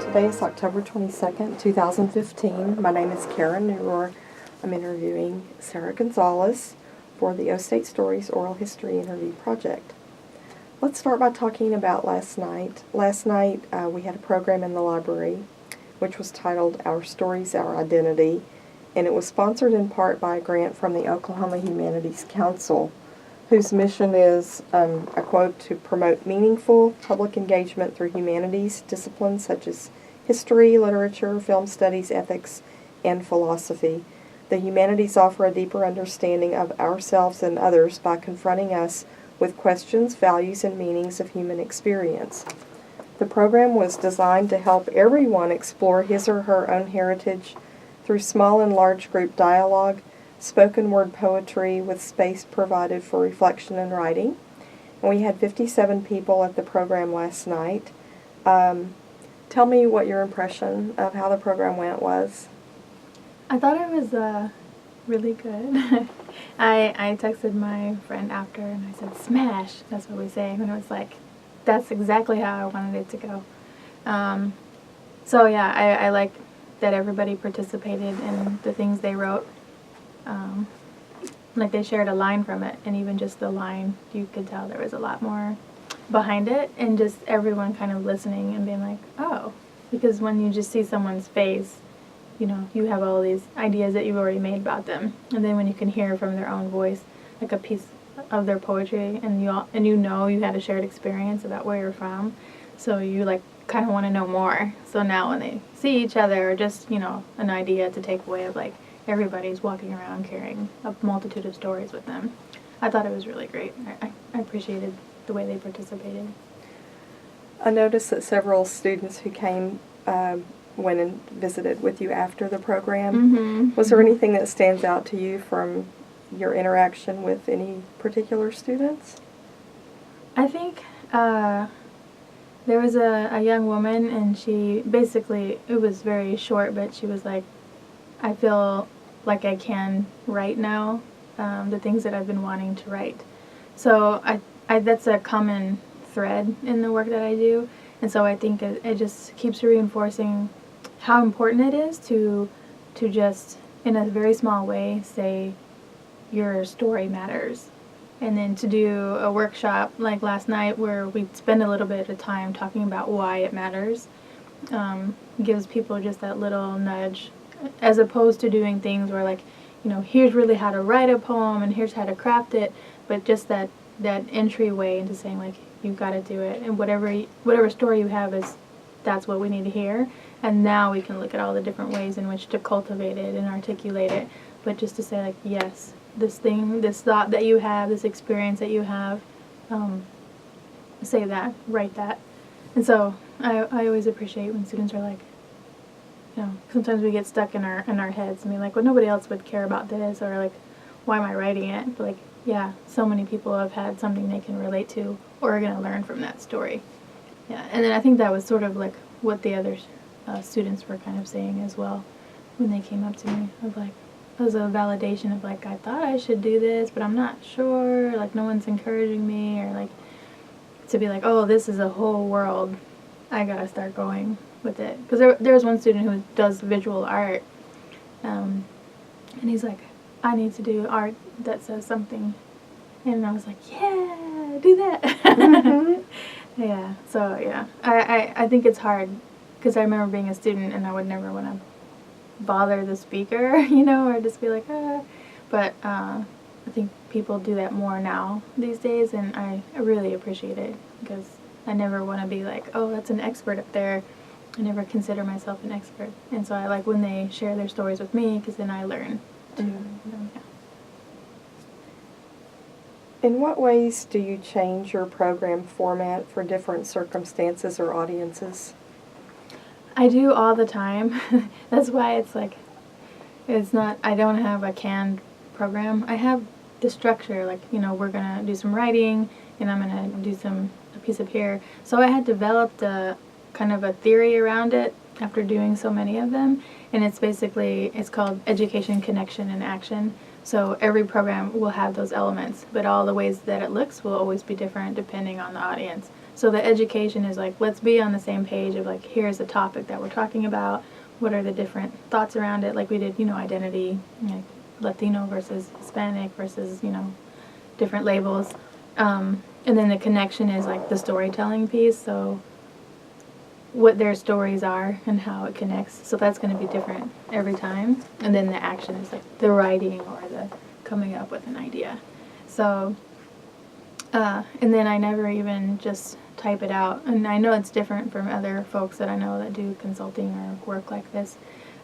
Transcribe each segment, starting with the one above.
Today is October 22nd, 2015. My name is Karen Neurohr. I'm interviewing Sarah Gonzales for the O State Stories Oral History Interview Project. Let's start by talking about last night. Last night we had a program in the library which was titled Our Stories, Our Identity, and it was sponsored in part by a grant from the Oklahoma Humanities Council, whose mission is, I quote, to promote meaningful public engagement through humanities disciplines such as history, literature, film studies, ethics, and philosophy. The humanities offer a deeper understanding of ourselves and others by confronting us with questions, values, and meanings of human experience. The program was designed to help everyone explore his or her own heritage through small and large group dialogue, spoken word poetry with space provided for reflection and writing. And we had 57 people at the program last night. Tell me what your impression of how the program went was. I thought it was really good. I texted my friend after and I said, smash, that's what we say. And it was like, that's exactly how I wanted it to go. So yeah, I like that everybody participated in the things they wrote. Like they shared a line from it, and even just the line, you could tell there was a lot more behind it, and just everyone kind of listening and being like, oh, because when you just see someone's face, you know, you have all these ideas that you've already made about them, and then when you can hear from their own voice, like a piece of their poetry, and you know you had a shared experience about where you're from, so you like kind of want to know more. So now when they see each other, or just, you know, an idea to take away of like everybody's walking around carrying a multitude of stories with them. I thought it was really great. I appreciated the way they participated. I noticed that several students who came went and visited with you after the program. Mm-hmm. Was there anything that stands out to you from your interaction with any particular students? I think there was a young woman, and she basically, it was very short, but she was like, I feel like I can write now, the things that I've been wanting to write. So I that's a common thread in the work that I do, and so I think it just keeps reinforcing how important it is to just, in a very small way, say your story matters. And then to do a workshop like last night where we spend a little bit of time talking about why it matters, gives people just that little nudge, as opposed to doing things where, like, you know, here's really how to write a poem and here's how to craft it, but just that entryway into saying, like, you've got to do it, and whatever story you have that's what we need to hear, and now we can look at all the different ways in which to cultivate it and articulate it, but just to say, like, yes, this thing, this thought that you have, this experience that you have, say that, write that. And so I always appreciate when students are like, you know, sometimes we get stuck in our heads and be like, well, nobody else would care about this, or like, why am I writing it? But like, yeah, so many people have had something they can relate to or are going to learn from that story. Yeah, and then I think that was sort of like what the other students were kind of saying as well when they came up to me, of like, it was a validation of like, I thought I should do this, but I'm not sure, like no one's encouraging me, or like to be like, oh, this is a whole world, I gotta start going with it. Because there's one student who does visual art, and he's like, I need to do art that says something, and I was like, yeah, do that. Mm-hmm. Yeah, so yeah, I think it's hard, because I remember being a student and I would never want to bother the speaker, you know, or just be like, ah. But I think people do that more now these days, and I really appreciate it, because I never want to be like, oh, that's an expert up there. I never consider myself an expert, and so I like when they share their stories with me, because then I learn too. Mm-hmm. Yeah. In what ways do you change your program format for different circumstances or audiences? I do all the time. That's why it's like, it's not, I don't have a canned program. I have the structure, like, you know, we're going to do some writing, and I'm going to do a piece of here. So I had developed a kind of a theory around it after doing so many of them, and it's basically, it's called Education, Connection, and Action. So every program will have those elements, but all the ways that it looks will always be different depending on the audience. So the education is like, let's be on the same page of like, here's the topic that we're talking about. What are the different thoughts around it? Like we did, identity, like Latino versus Hispanic versus, different labels. And then the connection is like the storytelling piece. So what their stories are and how it connects. So that's going to be different every time. And then the action is like the writing or the coming up with an idea. So, and then I never even just type it out. And I know it's different from other folks that I know that do consulting or work like this.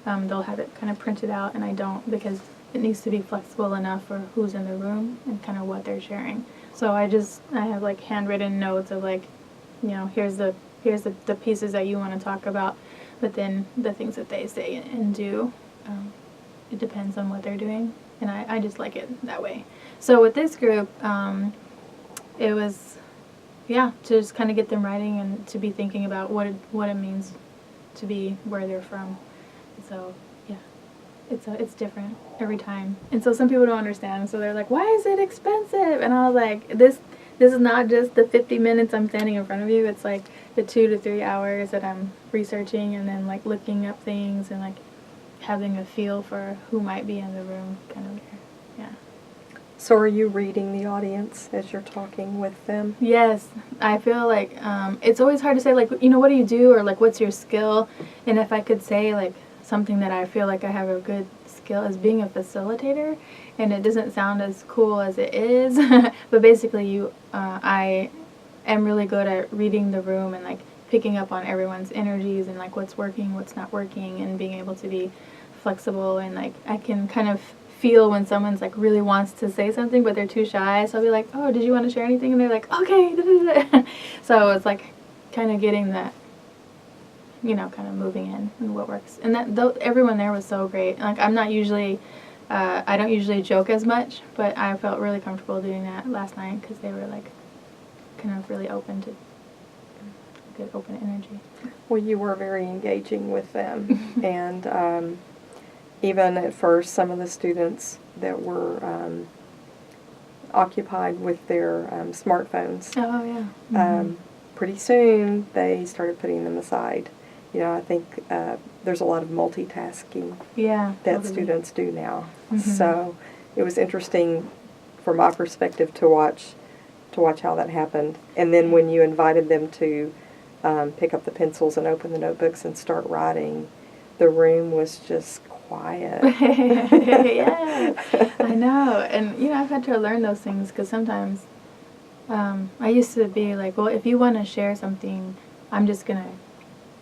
They'll have it kind of printed out, and I don't, because it needs to be flexible enough for who's in the room and kind of what they're sharing. So I have like handwritten notes of like, here's the pieces that you want to talk about, but then the things that they say and do, it depends on what they're doing, and I just like it that way. So with this group, it was, to just kind of get them writing and to be thinking about what it means to be where they're from. So it's different every time, and so some people don't understand. So they're like, "Why is it expensive?" And I was like, "This is not just the 50 minutes I'm standing in front of you. It's like the 2 to 3 hours that I'm researching and then like looking up things and like having a feel for who might be in the room, kind of there." Yeah. So are you reading the audience as you're talking with them? Yes, I feel like it's always hard to say like, what do you do, or like what's your skill? And if I could say like something that I feel like I have a good skill is being a facilitator, and it doesn't sound as cool as it is, but basically I am really good at reading the room and like picking up on everyone's energies and like what's working, what's not working, and being able to be flexible, and like I can kind of feel when someone's like really wants to say something but they're too shy, so I'll be like, "Oh, did you want to share anything?" And they're like, "Okay." So it's like kind of getting that, kind of moving in and what works. And that everyone there was so great. Like I don't usually joke as much, but I felt really comfortable doing that last night because they were like kind of really open to good open energy. Well, you were very engaging with them, and even at first, some of the students that were occupied with their smartphones. Oh yeah. Mm-hmm. Pretty soon, they started putting them aside. I think there's a lot of multitasking that totally. students do now. Mm-hmm. So it was interesting from my perspective to watch how that happened. And then when you invited them to pick up the pencils and open the notebooks and start writing, the room was just quiet. Yeah, I know. And, I've had to learn those things because sometimes I used to be like, well, if you want to share something, I'm just going to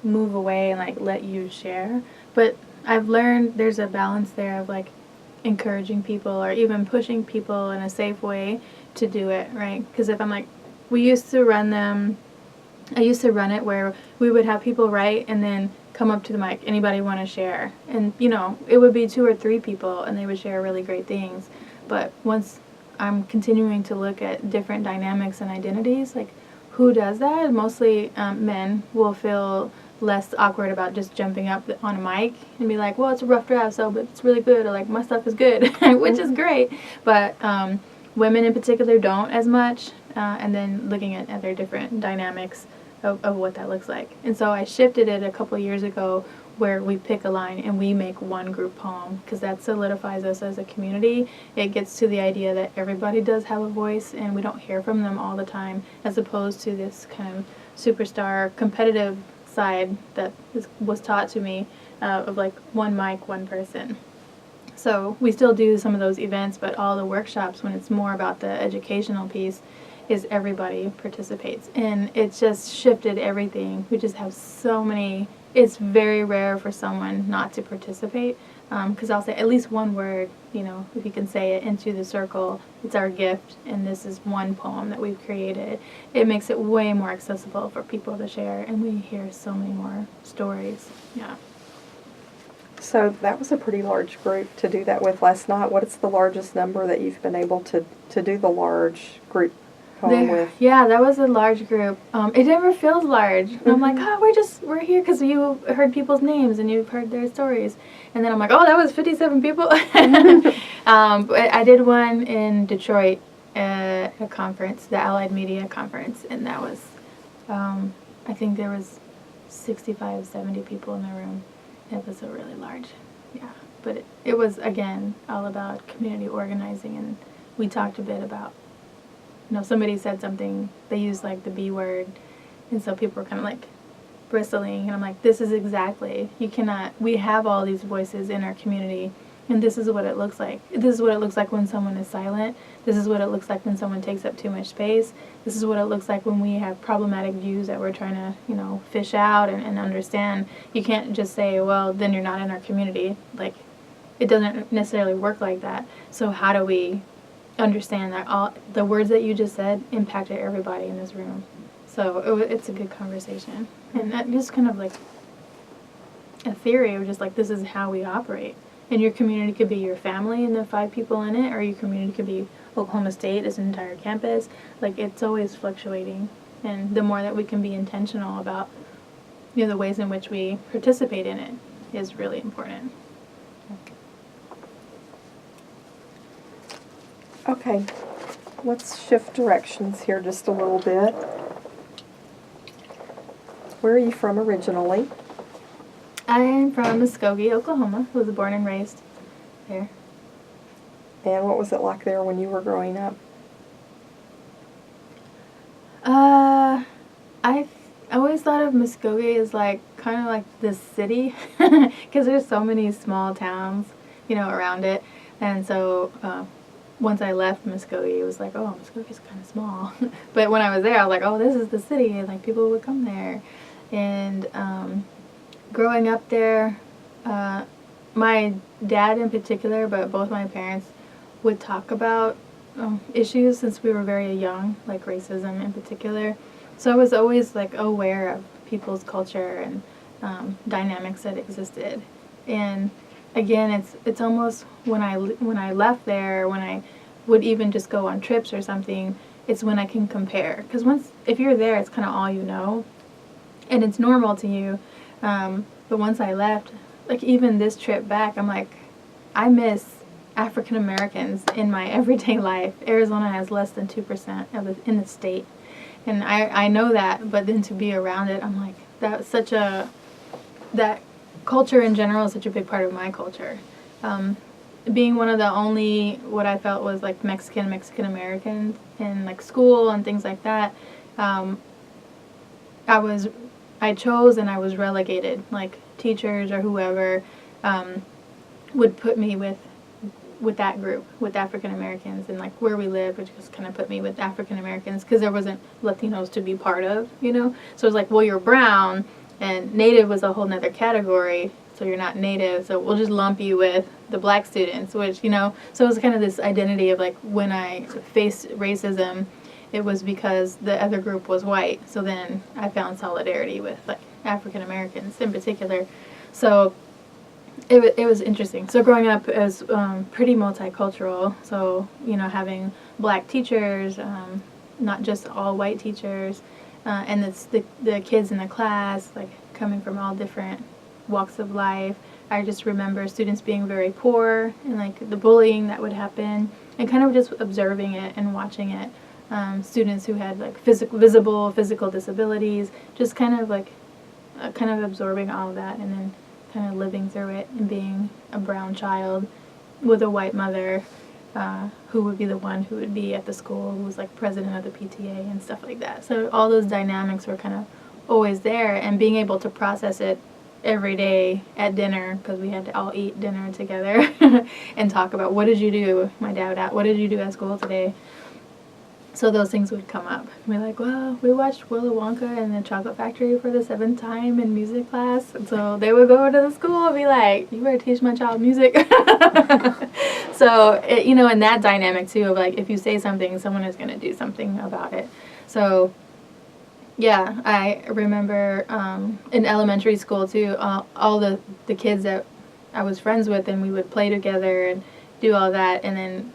move away and like let you share. But I've learned there's a balance there of like encouraging people or even pushing people in a safe way to do it, right? Because if I'm like, I used to run it where we would have people write and then come up to the mic, anybody want to share? And, it would be 2 or 3 people and they would share really great things. But once I'm continuing to look at different dynamics and identities, like who does that? Mostly men will feel less awkward about just jumping up on a mic and be like, well, it's a rough draft, but it's really good, or like, my stuff is good, which is great. But women in particular don't as much, and then looking at their different dynamics of what that looks like. And so I shifted it a couple years ago where we pick a line and we make one group poem, because that solidifies us as a community. It gets to the idea that everybody does have a voice and we don't hear from them all the time, as opposed to this kind of superstar competitive side that was taught to me of like one mic, one person. So we still do some of those events, but all the workshops, when it's more about the educational piece, is everybody participates. And it's just shifted everything. We just have so many. It's very rare for someone not to participate, because I'll say at least one word, if you can say it into the circle, it's our gift, and this is one poem that we've created. It makes it way more accessible for people to share, and we hear so many more stories. Yeah. So that was a pretty large group to do that with last night. What is the largest number that you've been able to do the large group poem with? Yeah, that was a large group. It never feels large. Mm-hmm. I'm like, we're here because you heard people's names and you've heard their stories. And then I'm like, that was 57 people. But I did one in Detroit at a conference, the Allied Media Conference, and that was I think there was 65, 70 people in the room. It was a really large, yeah. But it was, again, all about community organizing, and we talked a bit about, somebody said something, they used like the B word, and so people were kind of like bristling, and I'm like, this is exactly, we have all these voices in our community, and this is what it looks like. This is what it looks like when someone is silent. This is what it looks like when someone takes up too much space. This is what it looks like when we have problematic views that we're trying to, fish out and understand. You can't just say, well, then you're not in our community. Like, it doesn't necessarily work like that. So how do we understand that all the words that you just said impacted everybody in this room? So it's a good conversation. And that just kind of like a theory of just like, this is how we operate. And your community could be your family and the 5 people in it, or your community could be Oklahoma State as an entire campus. Like, it's always fluctuating. And the more that we can be intentional about, the ways in which we participate in it is really important. Okay, let's shift directions here just a little bit. Where are you from originally? I'm from Muskogee, Oklahoma. I was born and raised there. And what was it like there when you were growing up? I always thought of Muskogee as like kind of like this city, because there's so many small towns, around it. And so once I left Muskogee, it was like, oh, Muskogee's kind of small. But when I was there, I was like, oh, this is the city, and like people would come there. And growing up there, my dad in particular, but both my parents, would talk about issues since we were very young, like racism in particular. So I was always like aware of people's culture and dynamics that existed. And again, it's almost when I left there, when I would even just go on trips or something, it's when I can compare. Because if you're there, it's kind of all you know, and it's normal to you. But once I left, like even this trip back, I'm like, I miss African Americans in my everyday life. Arizona has less than 2% in the state, and I know that. But then to be around it, I'm like, that culture in general is such a big part of my culture. Being one of the only, what I felt was like Mexican Americans in like school and things like that, I chose and I was relegated. Like teachers or whoever would put me with that group, with African Americans, and like where we lived, which just kind of put me with African Americans because there wasn't Latinos to be part of, So it was like, well, you're brown, and Native was a whole nother category, so you're not Native, so we'll just lump you with the black students, which, so it was kind of this identity of like when I faced racism, it was because the other group was white, so then I found solidarity with like African Americans in particular. So it was interesting. So growing up as pretty multicultural, so having black teachers, not just all white teachers, and it's the kids in the class like coming from all different walks of life. I just remember students being very poor and like the bullying that would happen, and kind of just observing it and watching it. Students who had like visible physical disabilities, just kind of absorbing all of that, and then kind of living through it and being a brown child with a white mother who would be the one who would be at the school, who was like president of the PTA and stuff like that. So all those dynamics were kind of always there, and being able to process it every day at dinner, because we had to all eat dinner together and talk about, what did you do? My dad would ask, what did you do at school today? So those things would come up. We're like, well, we watched Willy Wonka and the Chocolate Factory for the 7th time in music class. And so they would go to the school and be like, you better teach my child music. So, and that dynamic too of like, if you say something, someone is going to do something about it. So, yeah, I remember in elementary school too, all the kids that I was friends with, and we would play together and do all that. And then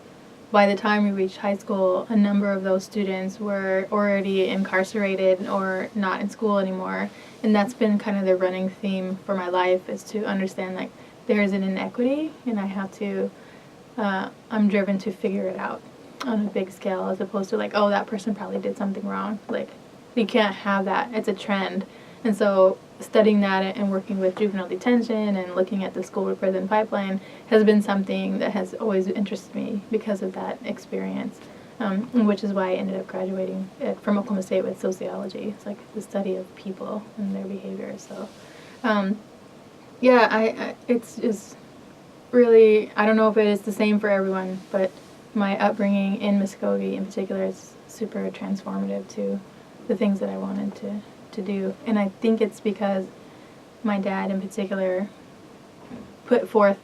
by the time we reached high school, a number of those students were already incarcerated or not in school anymore. And that's been kind of the running theme for my life, is to understand like there is an inequity, and I have to, I'm driven to figure it out on a big scale, as opposed to like, oh, that person probably did something wrong. Like, you can't have that. It's a trend. And so studying that and working with juvenile detention and looking at the school to prison pipeline has been something that has always interested me because of that experience, which is why I ended up graduating from Oklahoma State with sociology. It's like the study of people and their behavior. So, it's just really, I don't know if it is the same for everyone, but my upbringing in Muskogee in particular is super transformative to the things that I wanted to do. And I think it's because my dad in particular put forth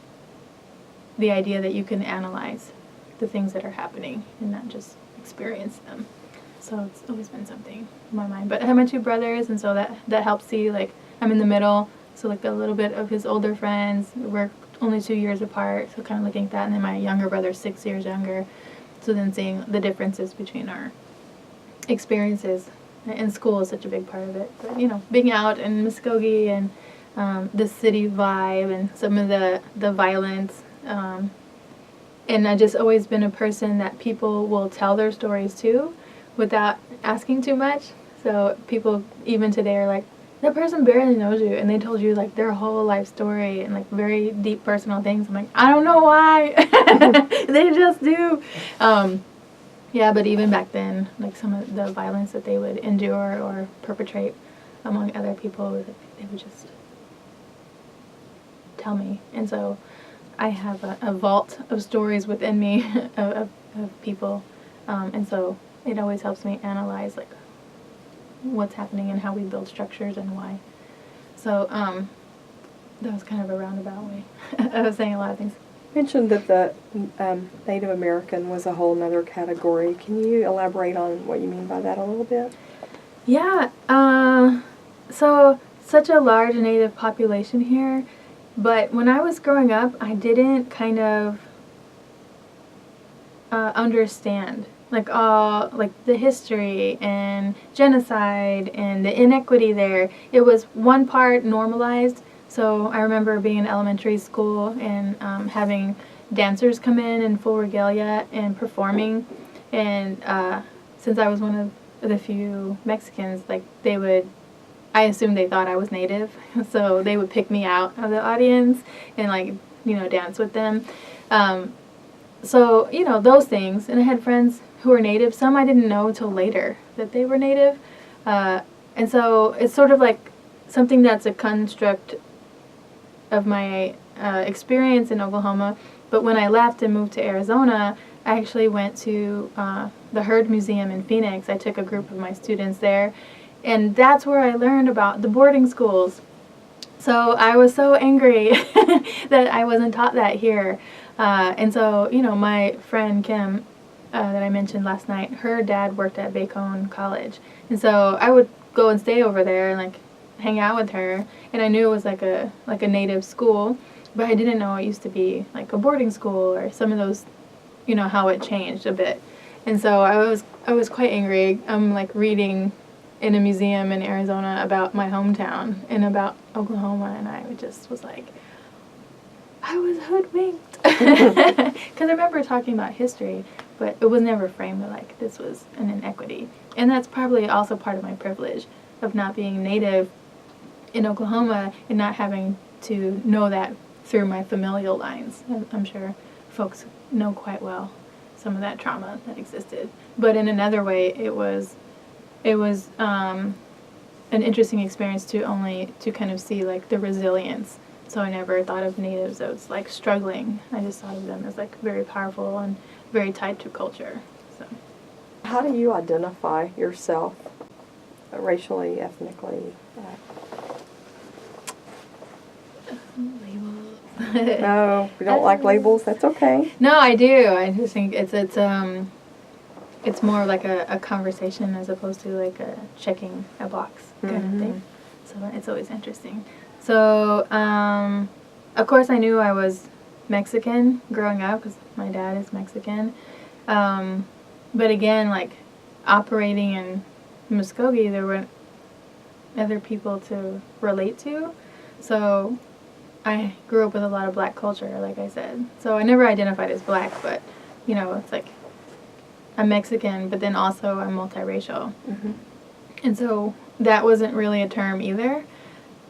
the idea that you can analyze the things that are happening and not just experience them. So it's always been something in my mind. But I have my two brothers, and so that helps see, like, I'm in the middle, so like a little bit of his older friends. We're only 2 years apart, so kind of looking at that. And then my younger brother's 6 years younger, so then seeing the differences between our experiences. And school is such a big part of it. But, being out in Muskogee and the city vibe and some of the violence. And I've just always been a person that people will tell their stories to without asking too much. So people even today are like, that person barely knows you, and they told you like their whole life story and like very deep personal things. I'm like, I don't know why. They just do. Yeah, but even back then, like some of the violence that they would endure or perpetrate among other people, they would just tell me. And so I have a vault of stories within me of people. And so it always helps me analyze like what's happening and how we build structures and why. So that was kind of a roundabout way of saying a lot of things. You mentioned that the Native American was a whole other category. Can you elaborate on what you mean by that a little bit? Yeah, so such a large Native population here, but when I was growing up, I didn't kind of understand like the history and genocide and the inequity there. It was one part normalized. So I remember being in elementary school and having dancers come in full regalia and performing. And since I was one of the few Mexicans, like I assumed they thought I was Native. So they would pick me out of the audience and like, dance with them. So, those things. And I had friends who were Native. Some I didn't know until later that they were Native. And so it's sort of like something that's a construct of my experience in Oklahoma. But when I left and moved to Arizona, I actually went to the Heard Museum in Phoenix. I took a group of my students there, and that's where I learned about the boarding schools. So I was so angry that I wasn't taught that here. And so, my friend Kim that I mentioned last night, her dad worked at Bacone College. And so I would go and stay over there and like hang out with her, and I knew it was like a Native school, but I didn't know it used to be like a boarding school or some of those, how it changed a bit. And so I was quite angry. I'm like reading in a museum in Arizona about my hometown and about Oklahoma, and I just was like, I was hoodwinked. Because I remember talking about history, but it was never framed like this was an inequity. And that's probably also part of my privilege of not being Native in Oklahoma and not having to know that through my familial lines. I'm sure folks know quite well some of that trauma that existed. But in another way, it was an interesting experience to kind of see like the resilience. So I never thought of Natives as like struggling. I just thought of them as like very powerful and very tied to culture. So, how do you identify yourself racially, ethnically? Labels. No, we don't like labels. That's okay. No, I do. I just think it's more like a conversation as opposed to like a checking a box kind of thing. So it's always interesting. So, of course, I knew I was Mexican growing up because my dad is Mexican. But again, like operating in Muskogee, there weren't other people to relate to. So I grew up with a lot of black culture, like I said. So I never identified as black, but, it's like I'm Mexican, but then also I'm multiracial. And so that wasn't really a term either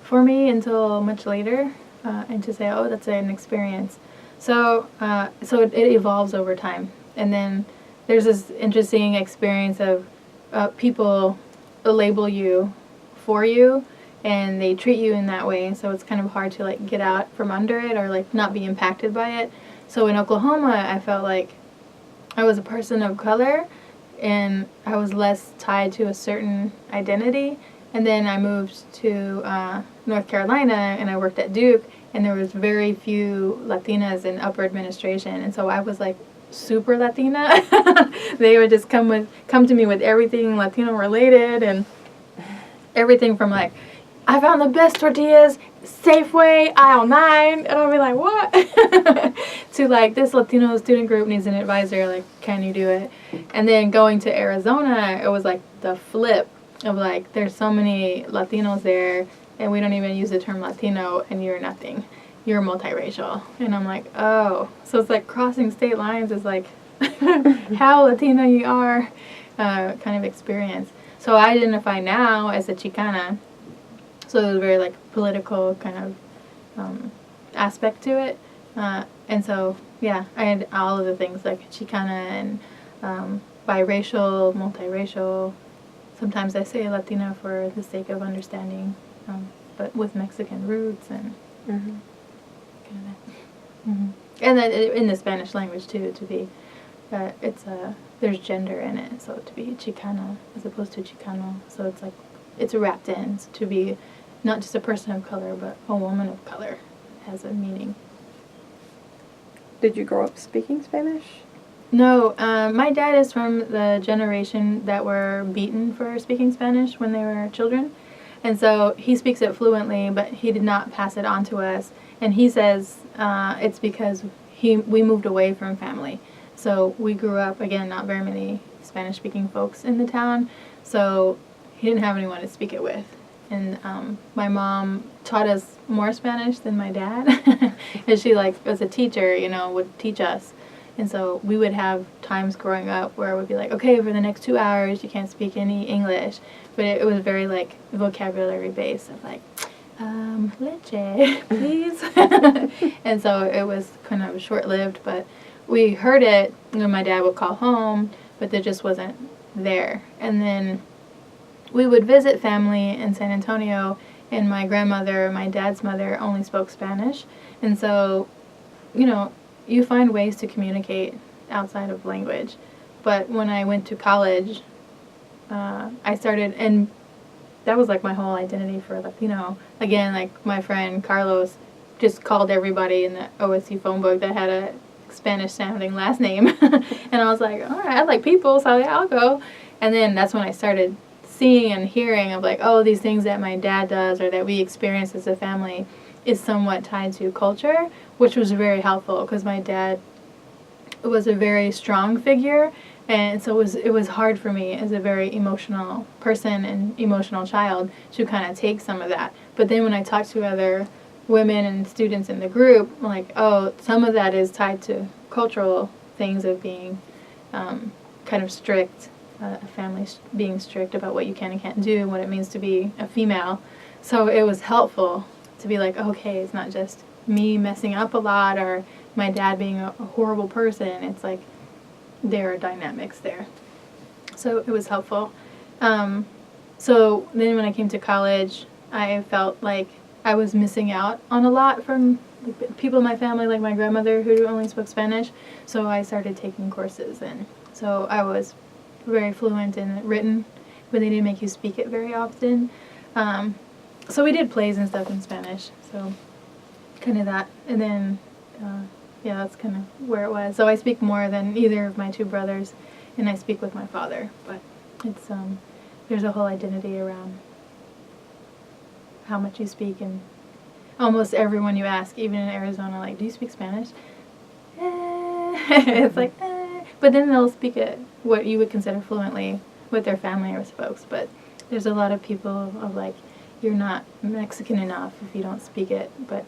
for me until much later, and to say, oh, that's an experience. So it evolves over time. And then there's this interesting experience of people label you for you, and they treat you in that way. So it's kind of hard to like get out from under it or like not be impacted by it. So in Oklahoma, I felt like I was a person of color, and I was less tied to a certain identity. And then I moved to North Carolina, and I worked at Duke, and there was very few Latinas in upper administration, and so I was like super Latina. They would just come to me with everything Latino related, and everything from like, I found the best tortillas, Safeway, aisle 9, and I'll be like, what? To like, this Latino student group needs an advisor, like, can you do it? And then going to Arizona, it was like the flip of like, there's so many Latinos there, and we don't even use the term Latino, and you're nothing. You're multiracial. And I'm like, oh. So it's like crossing state lines is like how Latino you are kind of experience. So I identify now as a Chicana. So there's a very like political kind of aspect to it. And so, yeah, I had all of the things like Chicana and biracial, multiracial. Sometimes I say Latina for the sake of understanding, but with Mexican roots and kind of that. And then in the Spanish language too, to be, there's gender in it, so to be Chicana as opposed to Chicano, so it's like, it's wrapped in, so to be not just a person of color, but a woman of color has a meaning. Did you grow up speaking Spanish? No, my dad is from the generation that were beaten for speaking Spanish when they were children. And so he speaks it fluently, but he did not pass it on to us. And he says it's because we moved away from family. So we grew up, again, not very many Spanish-speaking folks in the town. So he didn't have anyone to speak it with. And my mom taught us more Spanish than my dad. And she, like, as a teacher, would teach us. And so we would have times growing up where it would be like, okay, for the next 2 hours, you can't speak any English. But it was very, like, vocabulary based of, like, leche, please. And so it was kind of short-lived, but we heard it when my dad would call home, but it just wasn't there. And then we would visit family in San Antonio, and my grandmother, my dad's mother, only spoke Spanish. And so, you find ways to communicate outside of language. But when I went to college, I started, and that was like my whole identity for Latino. Again, like my friend Carlos just called everybody in the OSU phone book that had a Spanish-sounding last name. And I was like, all right, I like people, so yeah, I'll go. And then that's when I started seeing and hearing of like, oh, these things that my dad does or that we experience as a family is somewhat tied to culture, which was very helpful because my dad was a very strong figure, and so it was hard for me as a very emotional person and emotional child to kind of take some of that. But then when I talked to other women and students in the group, I'm like, oh, some of that is tied to cultural things of being kind of strict, a family being strict about what you can and can't do, what it means to be a female. So it was helpful to be like, okay, it's not just me messing up a lot or my dad being a horrible person. It's like there are dynamics there. So it was helpful. So then when I came to college, I felt like I was missing out on a lot from people in my family, like my grandmother who only spoke Spanish. So I started taking courses, and so I was very fluent in written, but they didn't make you speak it very often. So we did plays and stuff in Spanish, so kind of that. And then, yeah, that's kind of where it was. So I speak more than either of my two brothers, and I speak with my father. But it's there's a whole identity around how much you speak, and almost everyone you ask, even in Arizona, like, do you speak Spanish? It's like, but then they'll speak it what you would consider fluently with their family or folks. But there's a lot of people of like, you're not Mexican enough if you don't speak it, but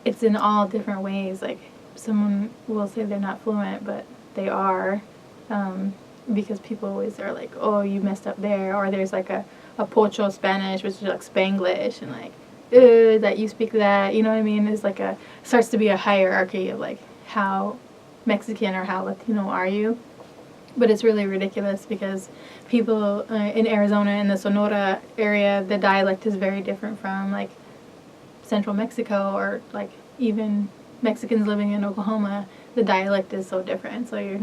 it's in all different ways. Like, someone will say they're not fluent, but they are. because people always are like, oh, you messed up there, or there's like a Pocho Spanish, which is like Spanglish, and like, that you speak that, you know what I mean? It's like starts to be a hierarchy of like how Mexican or how Latino are you. But it's really ridiculous because people in Arizona, in the Sonora area, the dialect is very different from like central Mexico, or like even Mexicans living in Oklahoma. The dialect is so different, so you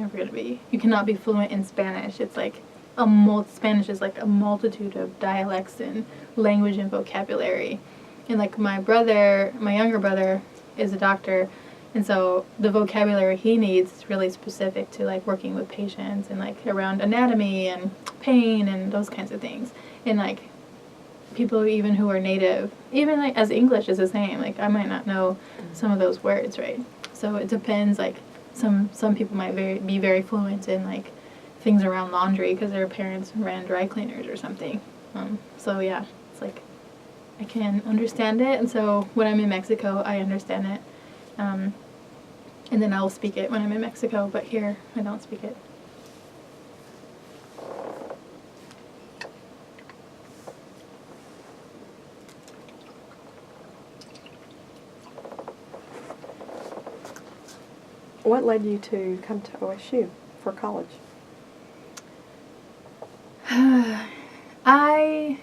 cannot be fluent in Spanish. It's like Spanish is like a multitude of dialects and language and vocabulary. And like my younger brother is a doctor, and so the vocabulary he needs is really specific to like working with patients and like around anatomy and pain and those kinds of things. And like people even who are native, even like as English is the same, like I might not know some of those words, right? So it depends, like some people might be very fluent in like things around laundry because their parents ran dry cleaners or something. So yeah, it's like I can understand it, and so when I'm in Mexico I understand it. And then I'll speak it when I'm in Mexico, but here I don't speak it. What led you to come to OSU for college? I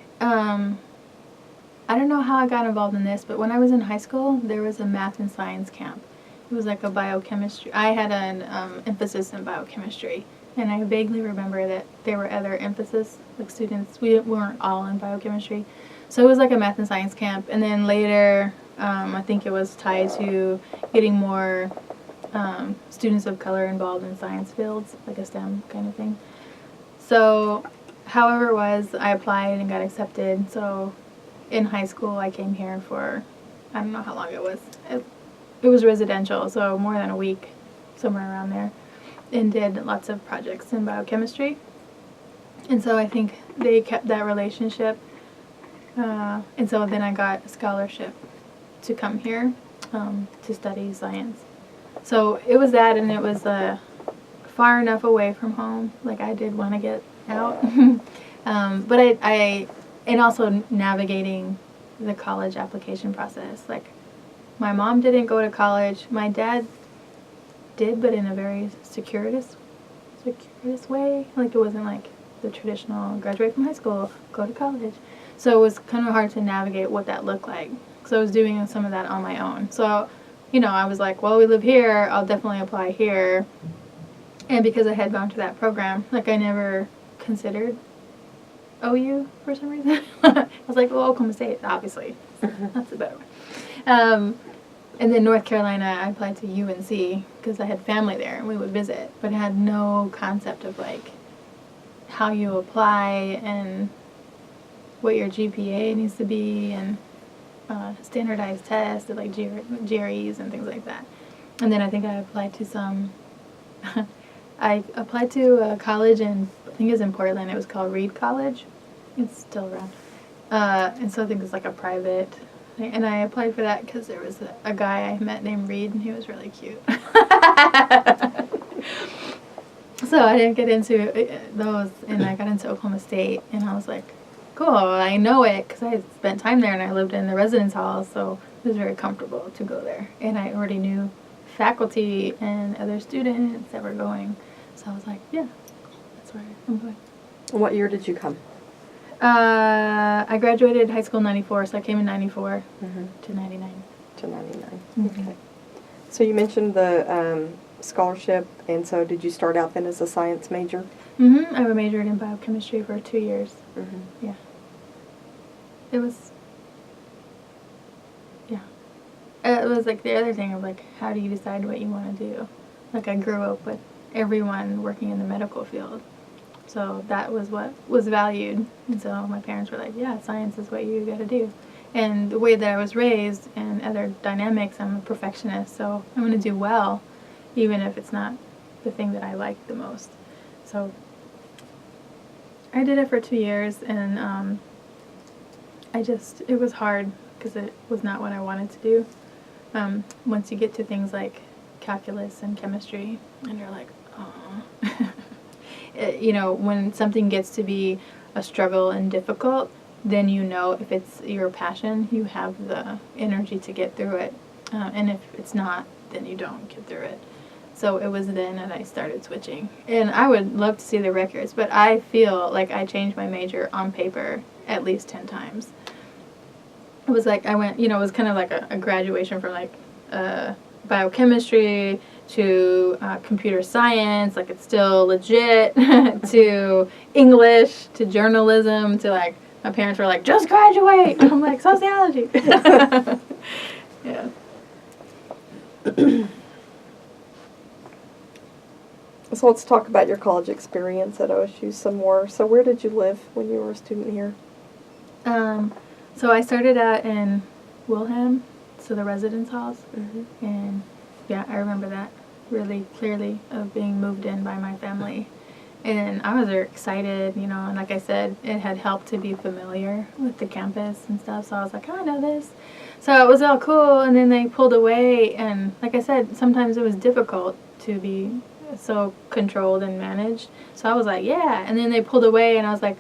don't know how I got involved in this, but when I was in high school, there was a math and science camp. It was like a biochemistry. I had an emphasis in biochemistry, and I vaguely remember that there were other emphasis, like students. We weren't all in biochemistry. So it was like a math and science camp, and then later, I think it was tied to getting more students of color involved in science fields, like a STEM kind of thing. So, however it was, I applied and got accepted. So, in high school, I came here for, I don't know how long it was. It was residential, so more than a week, somewhere around there, and did lots of projects in biochemistry. And so I think they kept that relationship. And so then I got a scholarship to come here to study science. So it was that, and it was far enough away from home. Like I did want to get out, but and also navigating the college application process. Like my mom didn't go to college. My dad did, but in a very circuitous way. Like it wasn't like the traditional graduate from high school, go to college. So it was kind of hard to navigate what that looked like. So I was doing some of that on my own. So, I was like, well, we live here, I'll definitely apply here. And because I had gone to that program, like I never considered OU for some reason. I was like, well, Oklahoma State, obviously. That's the better one. And then North Carolina, I applied to UNC because I had family there and we would visit. But I had no concept of like how you apply and what your GPA needs to be and standardized tests, like GREs and things like that. And then I think I applied to I applied to a college in, I think it was in Portland. It was called Reed College. It's still around. And so I think it's like a private thing. And I applied for that because there was a guy I met named Reed, and he was really cute. So I didn't get into those, and I got into Oklahoma State, and I was like, cool, I know it because I had spent time there and I lived in the residence hall, so it was very comfortable to go there. And I already knew faculty and other students that were going, so I was like, yeah, that's where I'm going. What year did you come? I graduated high school in 94, so I came in 94 to 99. To 99, okay. So you mentioned the scholarship, and so did you start out then as a science major? I majored in biochemistry for 2 years. Yeah. It was like the other thing of like, how do you decide what you want to do? Like I grew up with everyone working in the medical field. So that was what was valued. And so my parents were like, yeah, science is what you got to do. And the way that I was raised and other dynamics, I'm a perfectionist. So I'm going to do well, even if it's not the thing that I like the most. So I did it for 2 years, and it was hard because it was not what I wanted to do. Once you get to things like calculus and chemistry, and you're like, oh. you know, when something gets to be a struggle and difficult, then you know if it's your passion, you have the energy to get through it. And if it's not, then you don't get through it. So it was then that I started switching. And I would love to see the records, but I feel like I changed my major on paper at least 10 times. It was like I went, you know, it was kind of like a graduation from like biochemistry to computer science, like it's still legit, to English, to journalism, to like, my parents were like, just graduate! I'm like, sociology! Yeah. So let's talk about your college experience at OSU some more. So where did you live when you were a student here? So I started out in Wilhelm, so the residence halls, and yeah, I remember that really clearly, of being moved in by my family. And I was very excited, you know, and like I said, it had helped to be familiar with the campus and stuff, so I was like, oh, I know this. So it was all cool, and then they pulled away, and like I said, sometimes it was difficult to be so controlled and managed. So I was like, yeah, and then they pulled away, and I was like,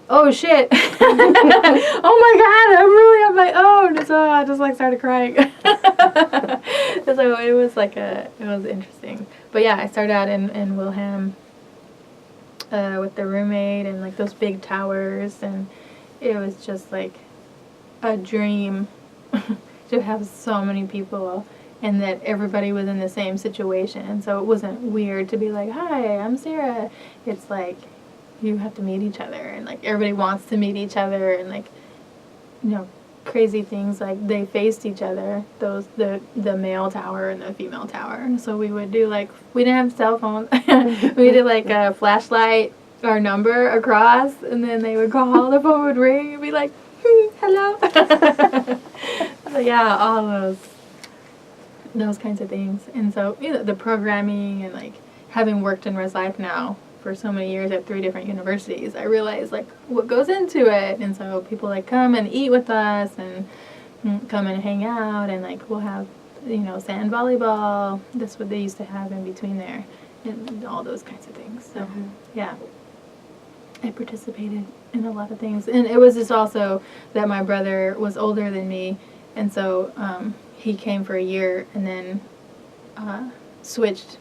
oh shit, oh my god, I'm really on my own. So I just like started crying. So it was like it was interesting. But yeah, I started out in Wilhelm with the roommate and like those big towers, and it was just like a dream to have so many people and that everybody was in the same situation. So it wasn't weird to be like, hi, I'm Sarah. It's like you have to meet each other, and like everybody wants to meet each other, and like, you know, crazy things like they faced each other, the male tower and the female tower. So we would do like, we didn't have cell phones. We did like a flashlight our number across, and then they would call, the phone would ring, and be like, hello. So yeah, all those kinds of things. And so, you know, the programming and like having worked in res life now for so many years at 3 different universities, I realized like what goes into it. And so people like come and eat with us and come and hang out, and like we'll have, you know, sand volleyball. That's what they used to have in between there, and all those kinds of things. So yeah, I participated in a lot of things. And it was just also that my brother was older than me, and so he came for a year and then switched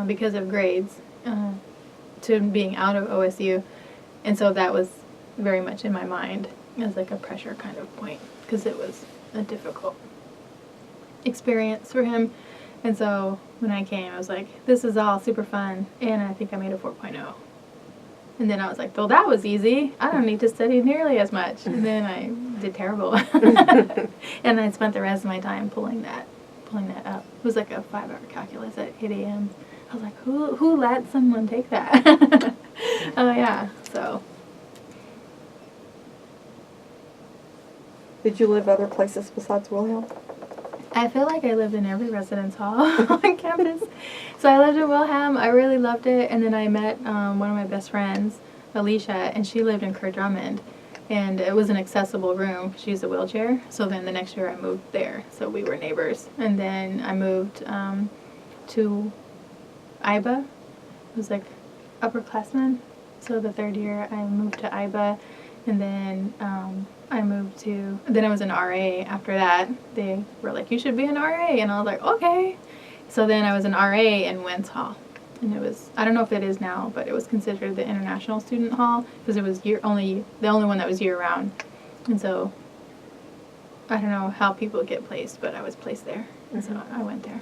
because of grades to being out of OSU. And so that was very much in my mind as like a pressure kind of point, because it was a difficult experience for him. And so when I came, I was like, this is all super fun, and I think I made a 4.0. And then I was like, well, that was easy. I don't need to study nearly as much. And then I did terrible. And I spent the rest of my time pulling that up. It was like a 5-hour calculus at 8 a.m. I was like, who let someone take that? Oh, yeah, so. Did you live other places besides Wilhelm? I feel like I lived in every residence hall on campus. So I lived in Wilhelm. I really loved it. And then I met one of my best friends, Alicia, and she lived in Kerr Drummond. And it was an accessible room. She used a wheelchair. So then the next year I moved there. So we were neighbors. And then I moved to IBA. It was like upperclassmen. So the 3rd year I moved to IBA. And then then I was an RA after that. They were like, you should be an RA. And I was like, okay. So then I was an RA in Wentz Hall. And it was, I don't know if it is now, but it was considered the International Student Hall because it was the only one that was year-round. And so I don't know how people get placed, but I was placed there. And so I went there.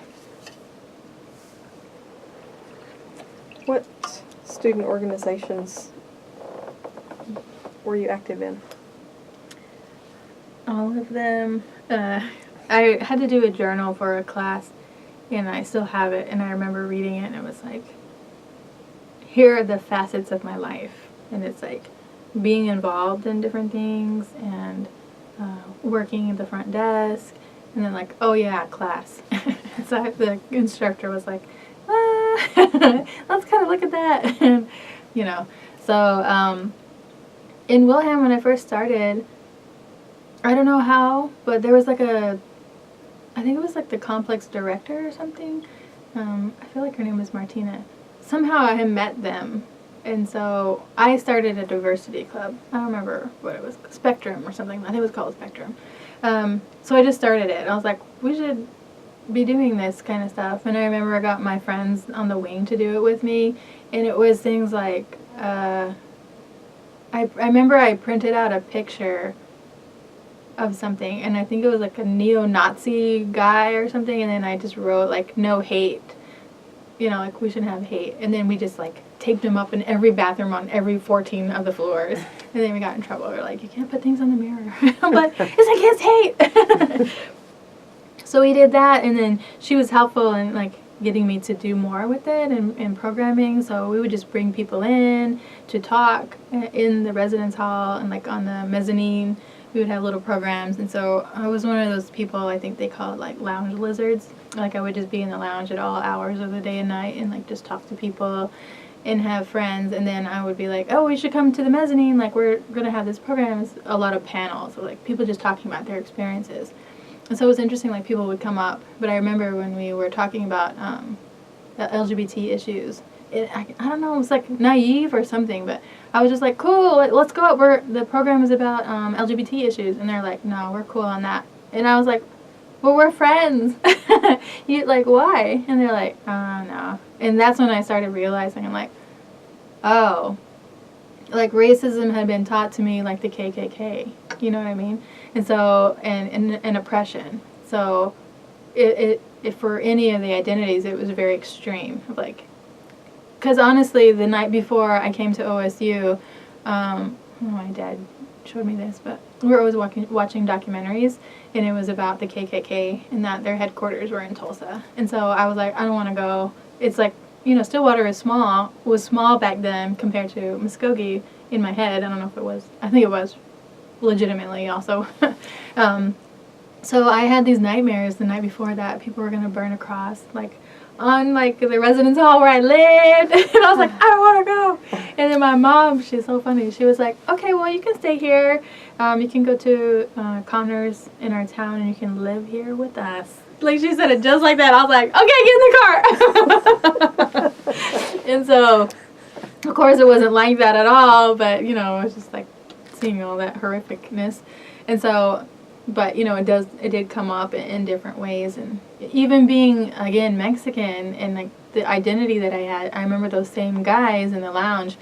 What student organizations were you active in? All of them. I had to do a journal for a class, and I still have it, and I remember reading it, and it was like, here are the facets of my life. And it's like being involved in different things, and working at the front desk, and then like, oh yeah, class. So the instructor was like, let's kind of look at that. And, you know, so in Wilhelm, when I first started, I don't know how, but there was like I think it was like the complex director or something. I feel like her name was Martina. somehow I had met them. And so I started a diversity club. I don't remember what it was, Spectrum or something. I think it was called Spectrum. So I just started it. I was like, we should be doing this kind of stuff. And I remember I got my friends on the wing to do it with me. And it was things like, I remember I printed out a picture of something. And I think it was like a neo-Nazi guy or something. And then I just wrote like, no hate. You know, like we shouldn't have hate. And then we just like taped them up in every bathroom on every 14 of the floors. And then we got in trouble. We were like, you can't put things on the mirror. But it's against hate. So we did that, and then she was helpful in like getting me to do more with it and programming. So we would just bring people in to talk in the residence hall and like on the mezzanine. We would have little programs. And so I was one of those people, I think they call it like lounge lizards. Like I would just be in the lounge at all hours of the day and night and like just talk to people and have friends. And then I would be like, oh, we should come to the mezzanine. Like we're going to have this program. It's a lot of panels of like people just talking about their experiences. And so it was interesting, like people would come up. But I remember when we were talking about the LGBT issues, I don't know, it was like naive or something, but I was just like, cool, let's go up. The program is about LGBT issues. And they're like, no, we're cool on that. And I was like, well, we're friends. You like, why? And they're like, no. And that's when I started realizing, I'm like, oh, like racism had been taught to me like the KKK. You know what I mean? And so, and oppression. So, if for any of the identities, it was very extreme. Like, because honestly, the night before I came to OSU, my dad showed me this, but we were always watching documentaries, and it was about the KKK and that their headquarters were in Tulsa. And so I was like, I don't want to go. It's like, you know, Stillwater was small back then compared to Muskogee in my head. I don't know if it was. I think it was legitimately also. So I had these nightmares the night before that people were going to burn a cross, like, on, like, the residence hall where I lived. And I was like, I don't want to go. And then my mom, she's so funny. She was like, okay, well, you can stay here. You can go to Connors in our town, and you can live here with us. Like, she said it just like that. I was like, okay, get in the car. And so, of course, it wasn't like that at all. But, you know, it was just, like, seeing all that horrificness. And so, but, you know, it did come up in different ways. And even being, again, Mexican and, like, the identity that I had, I remember those same guys in the lounge.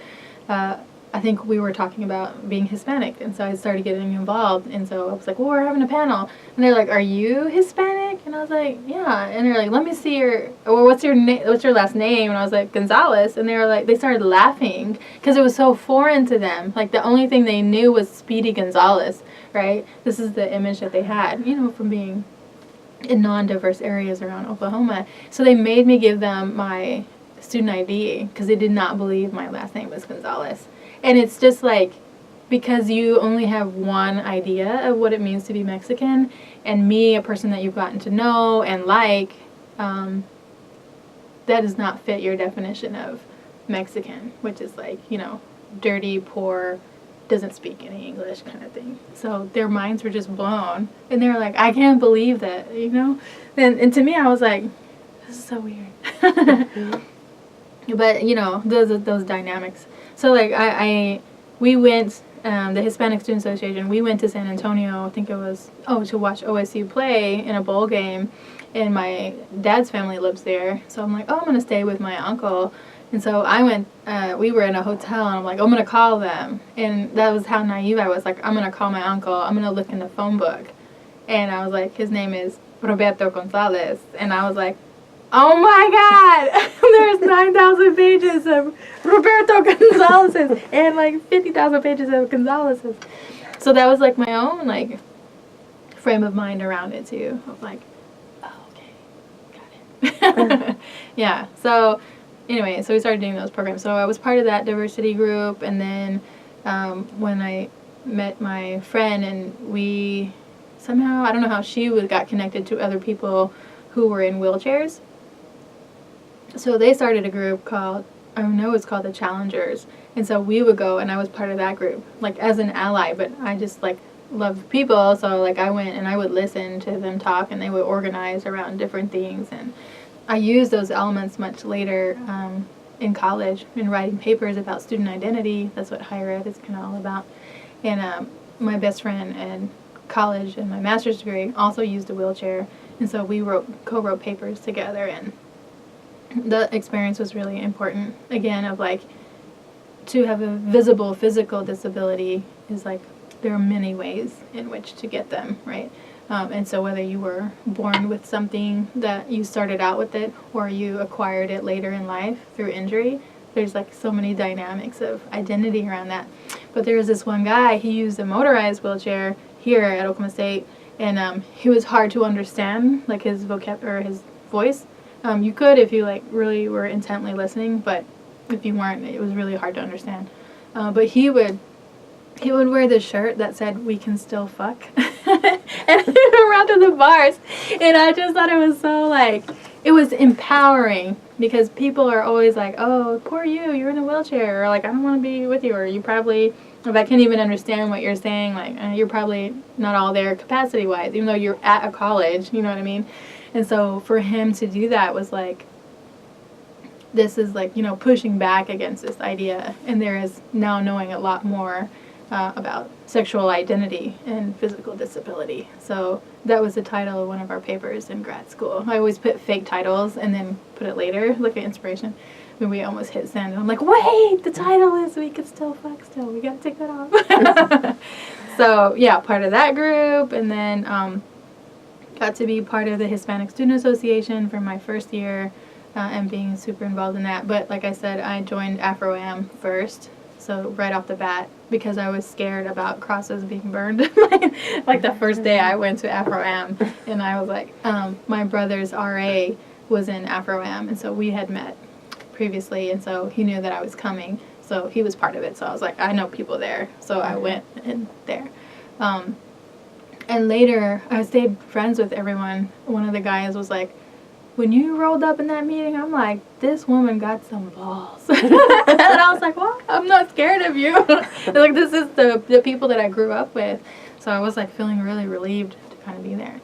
I think we were talking about being Hispanic, and so I started getting involved. And so I was like, well, we're having a panel. And they're like, are you Hispanic? And I was like, yeah. And they're like, let me see what's your last name? And I was like, Gonzales. And they were like, they started laughing because it was so foreign to them. Like, the only thing they knew was Speedy Gonzales, right? This is the image that they had, you know, from being in non-diverse areas around Oklahoma. So they made me give them my student ID because they did not believe my last name was Gonzales. And it's just like, because you only have one idea of what it means to be Mexican, and me, a person that you've gotten to know and like, that does not fit your definition of Mexican, which is like, you know, dirty, poor, doesn't speak any English kind of thing. So their minds were just blown. And they were like, I can't believe that, you know? And to me, I was like, this is so weird. But, you know, those dynamics. So, like, we went, the Hispanic Student Association, we went to San Antonio, I think it was, to watch OSU play in a bowl game, and my dad's family lives there, so I'm like, I'm going to stay with my uncle, and so I went, we were in a hotel, and I'm like, I'm going to call them, and that was how naive I was, like, I'm going to call my uncle, I'm going to look in the phone book, and I was like, his name is Roberto Gonzales, and I was like, oh my God, there's 9,000 pages of Roberto Gonzales and like 50,000 pages of Gonzales. So that was like my own like frame of mind around it too. I was like, oh, okay, got it. Yeah, so anyway, so we started doing those programs. So I was part of that diversity group, and then when I met my friend, and we somehow, I don't know how she got connected to other people who were in wheelchairs. So they started a group called, I know it's called the Challengers, and so we would go, and I was part of that group, like as an ally, but I just like loved people, so like I went and I would listen to them talk, and they would organize around different things, and I used those elements much later in college and writing papers about student identity. That's what higher ed is kind of all about. And my best friend in college and my master's degree also used a wheelchair, and so we co-wrote papers together, and the experience was really important. Again, of like, to have a visible physical disability is like, there are many ways in which to get them, right? And so whether you were born with something that you started out with it or you acquired it later in life through injury, there's like so many dynamics of identity around that. But there was this one guy, he used a motorized wheelchair here at Oklahoma State, and he was hard to understand, like his his voice. You could if you like really were intently listening, but if you weren't, it was really hard to understand. But he would wear this shirt that said, "We can still fuck," and he would run to the bars, and I just thought it was so like, it was empowering, because people are always like, "Oh, poor you, you're in a wheelchair," or like, "I don't want to be with you," or "You probably, if I can't even understand what you're saying, like, you're probably not all there capacity-wise," even though you're at a college, you know what I mean? And so for him to do that was like, this is like, you know, pushing back against this idea, and there is now knowing a lot more about sexual identity and physical disability. So that was the title of one of our papers in grad school. I always put fake titles and then put it later, like an inspiration. When we almost hit send, and I'm like, wait, the title is "We Can Still Fuck Still." We gotta take that off. So yeah, part of that group, and then got to be part of the Hispanic Student Association for my first year, and being super involved in that. But like I said, I joined Afro-Am first. So right off the bat, because I was scared about crosses being burned. Like the first day I went to Afro-Am, and I was like, my brother's RA was in Afro-Am, and so we had met previously, and so he knew that I was coming, so he was part of it. So I was like, I know people there, so I went in there. And later, I stayed friends with everyone. One of the guys was like, when you rolled up in that meeting, I'm like, this woman got some balls. And I was like, well, I'm not scared of you. Like, this is the people that I grew up with. So I was like feeling really relieved to kind of be there.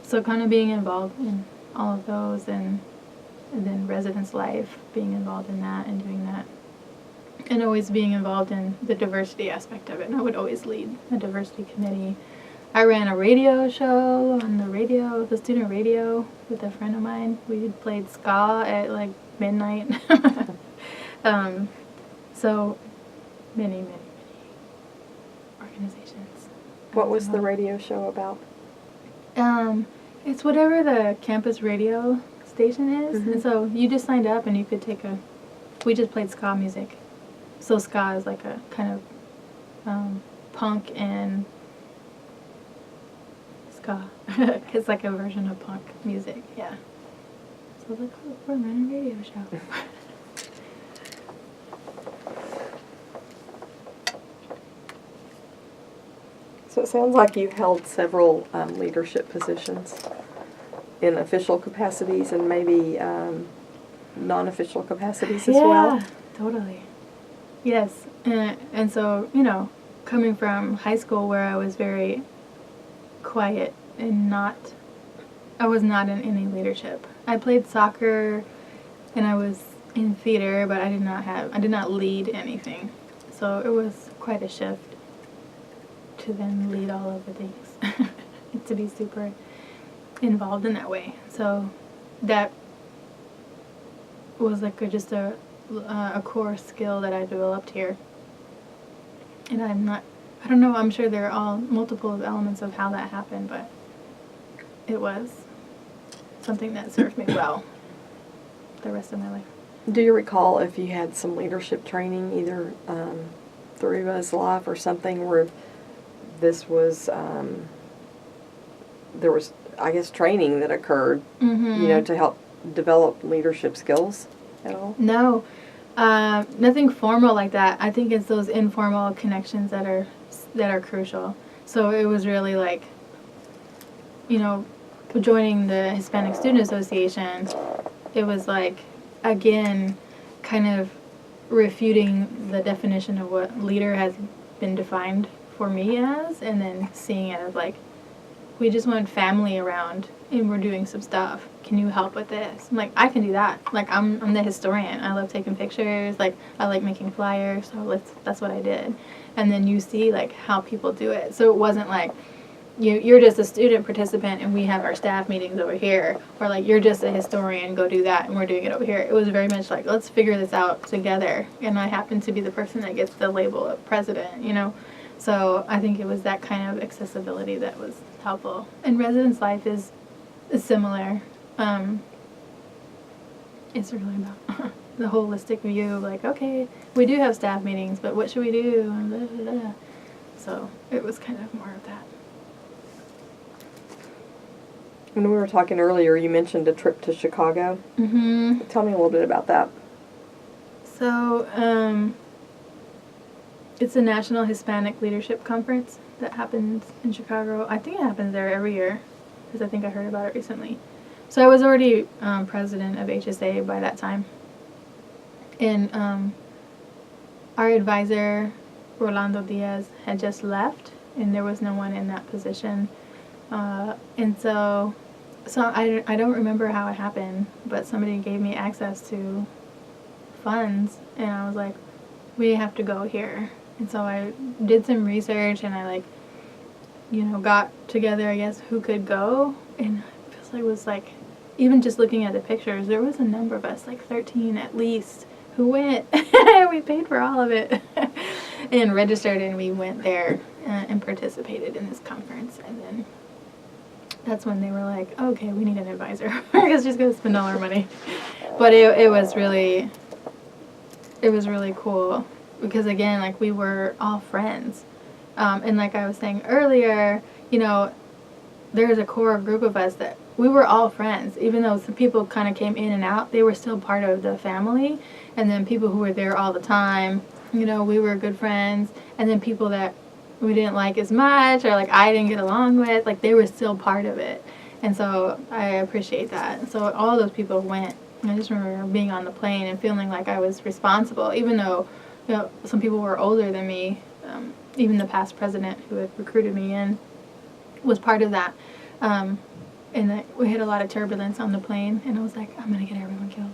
So kind of being involved in all of those, and then residence life, being involved in that and doing that. And always being involved in the diversity aspect of it. And I would always lead a diversity committee. I ran a radio show on the student radio, with a friend of mine. We played ska at like midnight. So many organizations. What was the radio show about? It's whatever the campus radio station is. Mm-hmm. And so you just signed up and you could we just played ska music. So ska is like a kind of punk and ska. It's like a version of punk music, yeah. So I was like, oh, we're running a radio show. So it sounds like you held several leadership positions in official capacities and maybe non-official capacities as well. Yeah, totally. Yes, and so, you know, coming from high school where I was very quiet and I was not in any leadership. I played soccer and I was in theater, but I did not lead anything. So it was quite a shift to then lead all of the things, to be super involved in that way. So that was like just a core skill that I developed here. And I don't know, I'm sure there are all multiple elements of how that happened, but it was something that served me well the rest of my life. Do you recall if you had some leadership training, either through Buzz Life or something, where this was, there was, I guess, training that occurred, Mm-hmm. you know, to help develop leadership skills at all? No, nothing formal like that. I think it's those informal connections that are crucial. So it was really like, you know, joining the Hispanic Student Association, it was like, again, kind of refuting the definition of what leader has been defined for me as, and then seeing it as like, we just want family around and we're doing some stuff. Can you help with this? I'm like, I can do that. Like, I'm the historian. I love taking pictures. Like, I like making flyers. So that's what I did. And then you see, like, how people do it. So it wasn't like, you're just a student participant and we have our staff meetings over here. Or, like, you're just a historian, go do that, and we're doing it over here. It was very much like, let's figure this out together. And I happen to be the person that gets the label of president, you know. So I think it was that kind of accessibility that was helpful. And residence life is similar. It's really about the holistic view of like, okay, we do have staff meetings, but what should we do? And blah, blah, blah. So it was kind of more of that. When we were talking earlier, you mentioned a trip to Chicago. Mm-hmm. Tell me a little bit about that. So it's a National Hispanic Leadership Conference that happens in Chicago. I think it happens there every year because I think I heard about it recently. So I was already president of HSA by that time. And our advisor, Rolando Diaz, had just left, and there was no one in that position. And so I don't remember how it happened, but somebody gave me access to funds, and I was like, we have to go here. And so I did some research, and I, like, you know, got together, I guess, who could go, and it was like, even just looking at the pictures, there was a number of us, like 13 at least, who went. We paid for all of it and registered, and we went there and participated in this conference. And then that's when they were like, okay, we need an advisor. We're just going to spend all our money. But it was really cool because, again, like, we were all friends. And like I was saying earlier, you know, there's a core group of us that we were all friends. Even though some people kind of came in and out, they were still part of the family. And then people who were there all the time, you know, we were good friends. And then people that we didn't like as much, or like I didn't get along with, like, they were still part of it. And so I appreciate that. So all those people went. I just remember being on the plane and feeling like I was responsible, even though, you know, some people were older than me. Even the past president who had recruited me in was part of that. And that we had a lot of turbulence on the plane, and I was like, I'm going to get everyone killed.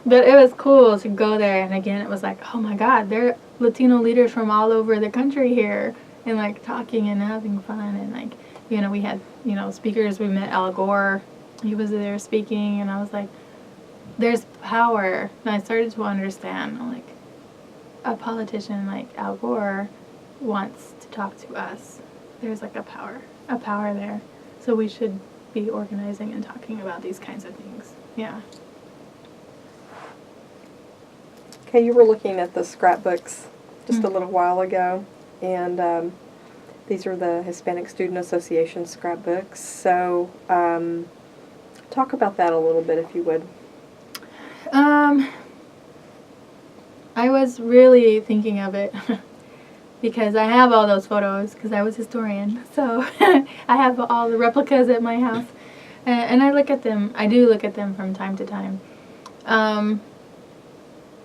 But it was cool to go there, and again, it was like, oh my God, there are Latino leaders from all over the country here, and like talking and having fun, and like, you know, we had, you know, speakers. We met Al Gore. He was there speaking, and I was like, there's power. And I started to understand, like, a politician like Al Gore wants to talk to us. There's like a power there. So we should be organizing and talking about these kinds of things. Yeah. Okay, you were looking at the scrapbooks just a little while ago, and these are the Hispanic Student Association scrapbooks. So talk about that a little bit, if you would. I was really thinking of it because I have all those photos because I was historian. So I have all the replicas at my house. And I look at them. I do look at them from time to time.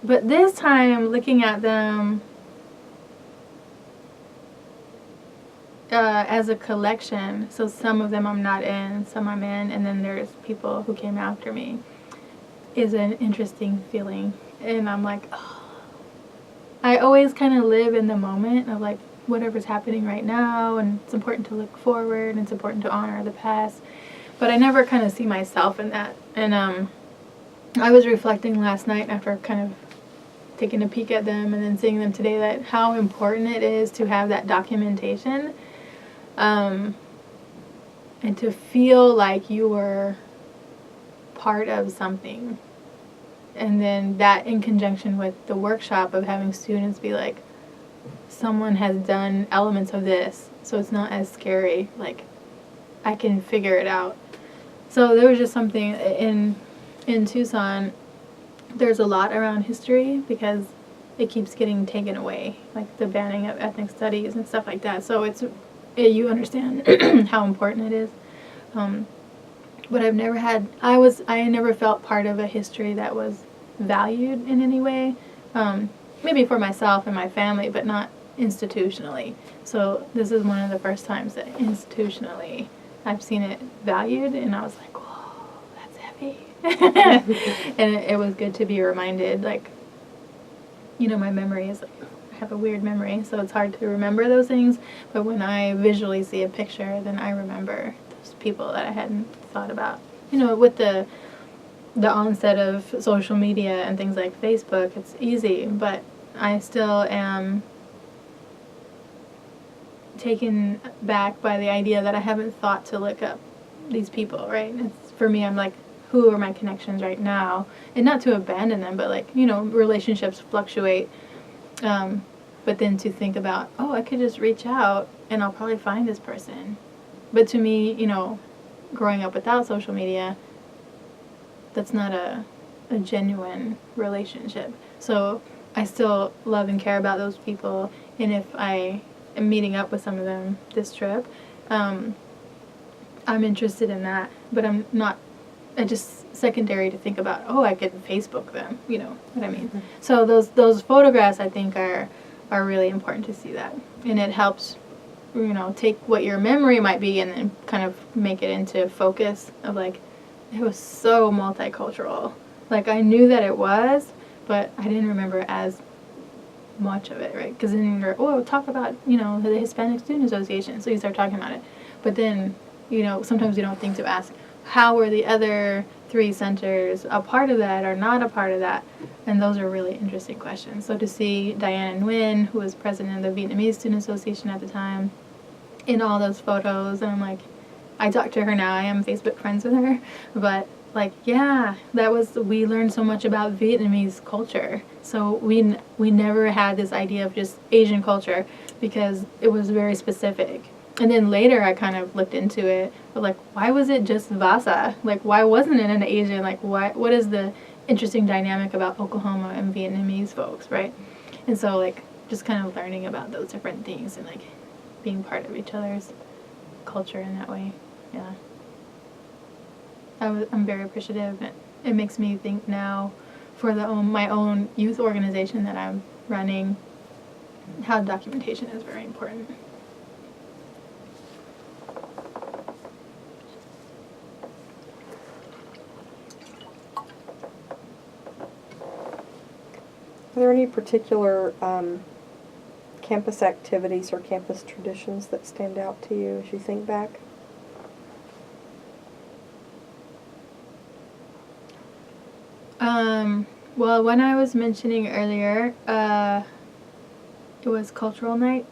But this time, looking at them as a collection, so some of them I'm not in, some I'm in, and then there's people who came after me, is an interesting feeling. And I'm like, oh. I always kind of live in the moment of like whatever's happening right now, and it's important to look forward, and it's important to honor the past, but I never kind of see myself in that. And I was reflecting last night after kind of taking a peek at them and then seeing them today, that how important it is to have that documentation, and to feel like you were part of something. And then that in conjunction with the workshop of having students be like, someone has done elements of this, so it's not as scary, like, I can figure it out. So there was just something in Tucson, there's a lot around history because it keeps getting taken away, like the banning of ethnic studies and stuff like that. So you understand how important it is. But I never felt part of a history that was valued in any way. Maybe for myself and my family, but not institutionally. So this is one of the first times that institutionally I've seen it valued, and I was like, whoa, that's heavy. And it was good to be reminded, like, you know, my memory is, like, I have a weird memory, so it's hard to remember those things, but when I visually see a picture, then I remember those people that I hadn't thought about. You know, with the onset of social media and things like Facebook, it's easy, but I still am taken back by the idea that I haven't thought to look up these people, right? It's, for me, I'm like, who are my connections right now? And not to abandon them, but, like, you know, relationships fluctuate. But then to think about, oh, I could just reach out and I'll probably find this person. But to me, you know, growing up without social media, that's not a genuine relationship. So I still love and care about those people, and if I am meeting up with some of them this trip, I'm interested in that, but I'm not, just secondary to think about, oh, I could Facebook them, you know what I mean? Mm-hmm. So those photographs, I think, are really important to see that, and it helps, you know, take what your memory might be and then kind of make it into focus of, like, it was so multicultural. Like, I knew that it was, but I didn't remember as much of it, right? Because then you're, oh, talk about, you know, the Hispanic Student Association, so you start talking about it. But then, you know, sometimes you don't think to ask, how were the other 3 centers a part of that or not a part of that? And those are really interesting questions. So to see Diane Nguyen, who was president of the Vietnamese Student Association at the time, in all those photos, and I'm like, I talk to her now, I am Facebook friends with her, but, like, yeah, we learned so much about Vietnamese culture. So we never had this idea of just Asian culture because it was very specific. And then later I kind of looked into it, but, like, why was it just Vasa? Like, why wasn't it an Asian? Like, what is the interesting dynamic about Oklahoma and Vietnamese folks, right? And so, like, just kind of learning about those different things and, like, being part of each other's culture in that way. Yeah. I'm very appreciative. It makes me think now for my own youth organization that I'm running, how documentation is very important. Are there any particular campus activities or campus traditions that stand out to you as you think back? Well, when I was mentioning earlier, it was cultural night.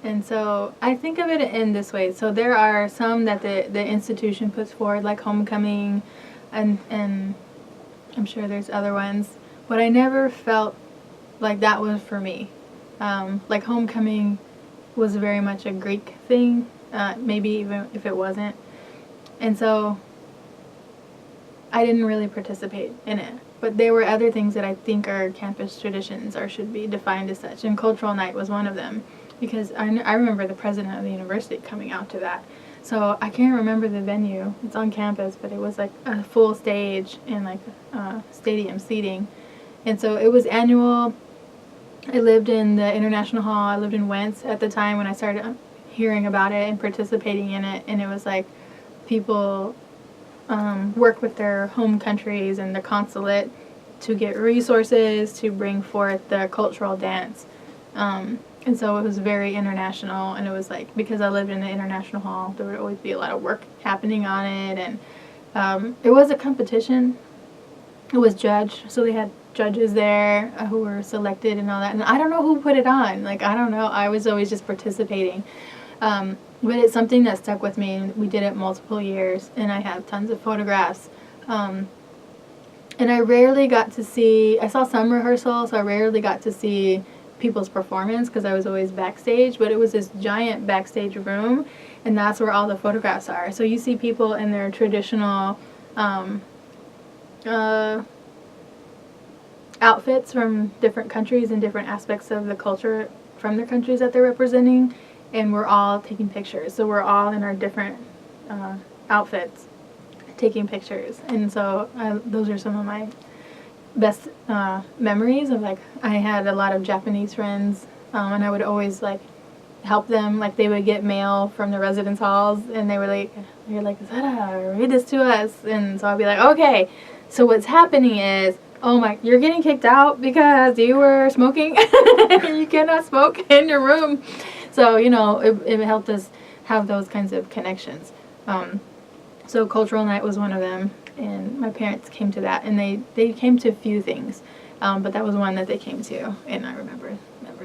And so I think of it in this way. So there are some that the institution puts forward, like homecoming, and I'm sure there's other ones. But I never felt like that was for me. Like homecoming was very much a Greek thing, maybe even if it wasn't. And so I didn't really participate in it. But there were other things that I think are campus traditions or should be defined as such. And cultural night was one of them. Because I remember the president of the university coming out to that. So I can't remember the venue. It's on campus, but it was like a full stage and like stadium seating. And so it was annual. I lived in the International Hall. I lived in Wentz at the time when I started hearing about it and participating in it. And it was like people work with their home countries and the consulate to get resources to bring forth the cultural dance. And so it was very international, and it was like, because I lived in the International Hall, there would always be a lot of work happening on it, and it was a competition. It was judged, so they had judges there who were selected and all that, and I don't know who put it on, like, I don't know, I was always just participating, but it's something that stuck with me, and we did it multiple years, and I have tons of photographs, and I rarely got to see, I saw some rehearsals, so I rarely got to see people's performance because I was always backstage, but it was this giant backstage room, and that's where all the photographs are. So you see people in their traditional outfits from different countries and different aspects of the culture from their countries that they're representing, and we're all taking pictures. So we're all in our different outfits taking pictures, and so those are some of my best memories of, like, I had a lot of Japanese friends and I would always like help them. Like they would get mail from the residence halls, and you're like, Zetta, read this to us. And so I'd be like, okay. So what's happening is, oh my, you're getting kicked out because you were smoking. You cannot smoke in your room. So it helped us have those kinds of connections. So cultural night was one of them, and my parents came to that, and they came to a few things, but that was one that they came to, and I remember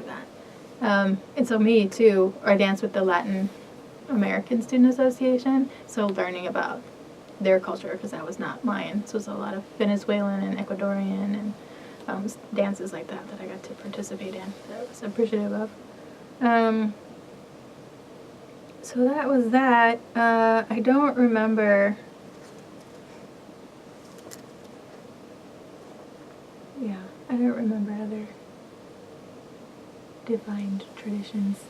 that. And so me too, I danced with the Latin American Student Association, so learning about their culture, because that was not mine. So it was a lot of Venezuelan and Ecuadorian and dances like that I got to participate in that I was appreciative of. So that was that. I don't remember. Yeah, I don't remember other defined traditions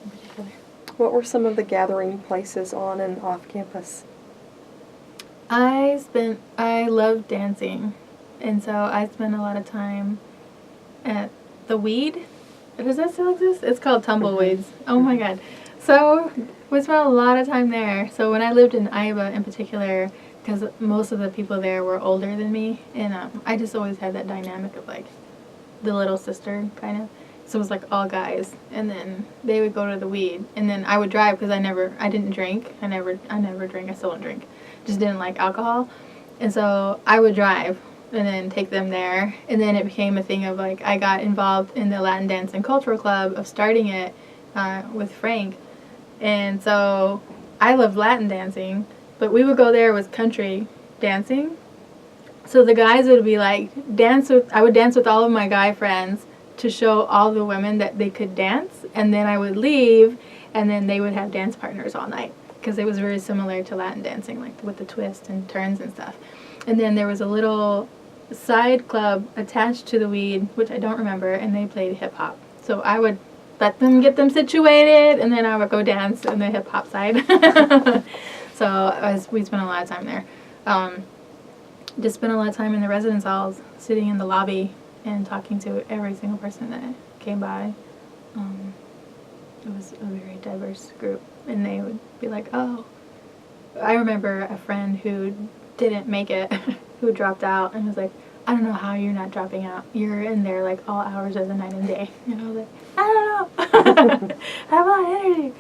in particular. What were some of the gathering places on and off campus? I loved dancing, and so I spent a lot of time at the Weed. Does that still exist? It's called Tumbleweeds. Oh my God. So we spent a lot of time there. So when I lived in Iowa in particular, because most of the people there were older than me, and I just always had that dynamic of like the little sister kind of. So it was like all guys, and then they would go to the Weed, and then I would drive because I didn't drink. I never drink. I still don't drink. Just didn't like alcohol, and so I would drive and then take them there, and then it became a thing of like I got involved in the Latin Dance and Cultural Club of starting it with Frank, and so I loved Latin dancing, but we would go there with country dancing, so the guys would be like I would dance with all of my guy friends to show all the women that they could dance, and then I would leave, and then they would have dance partners all night, because it was very similar to Latin dancing, like with the twists and turns and stuff. And then there was a little side club attached to the Weed, which I don't remember, and they played hip-hop. So I would let them get them situated, and then I would go dance in the hip-hop side. So we spent a lot of time there. Just spent a lot of time in the residence halls, sitting in the lobby and talking to every single person that came by. It was a very diverse group, and they would be like, oh, I remember a friend who didn't make it, who dropped out, and was like, I don't know how you're not dropping out. You're in there like all hours of the night and day. And I was like, I don't know. I have a lot of energy.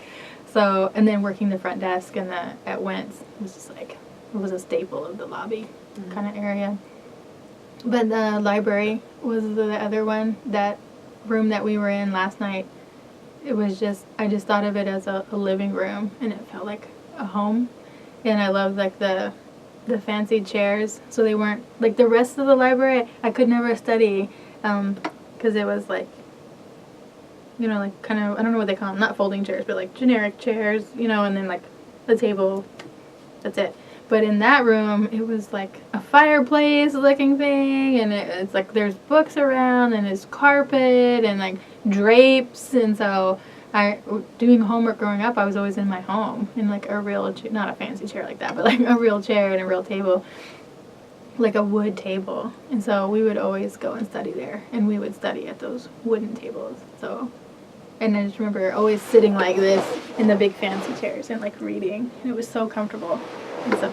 So, and then working the front desk and at Wentz was just like, it was a staple of the lobby kind of area. But the library was the other one. That room that we were in last night, it was just, I just thought of it as a living room, and it felt like a home. And I loved like the fancy chairs, so they weren't like the rest of the library. I could never study because it was like, like kind of, I don't know what they call them, not folding chairs, but like generic chairs, and then like the table, that's it. But in that room, it was like a fireplace looking thing, and it's like there's books around, and there's carpet, and like drapes, and so doing homework growing up, I was always in my home, in like a real, not a fancy chair like that, but like a real chair and a real table, like a wood table, and so we would always go and study there, and we would study at those wooden tables, so, and I just remember always sitting like this in the big fancy chairs and like reading, and it was so comfortable. And so,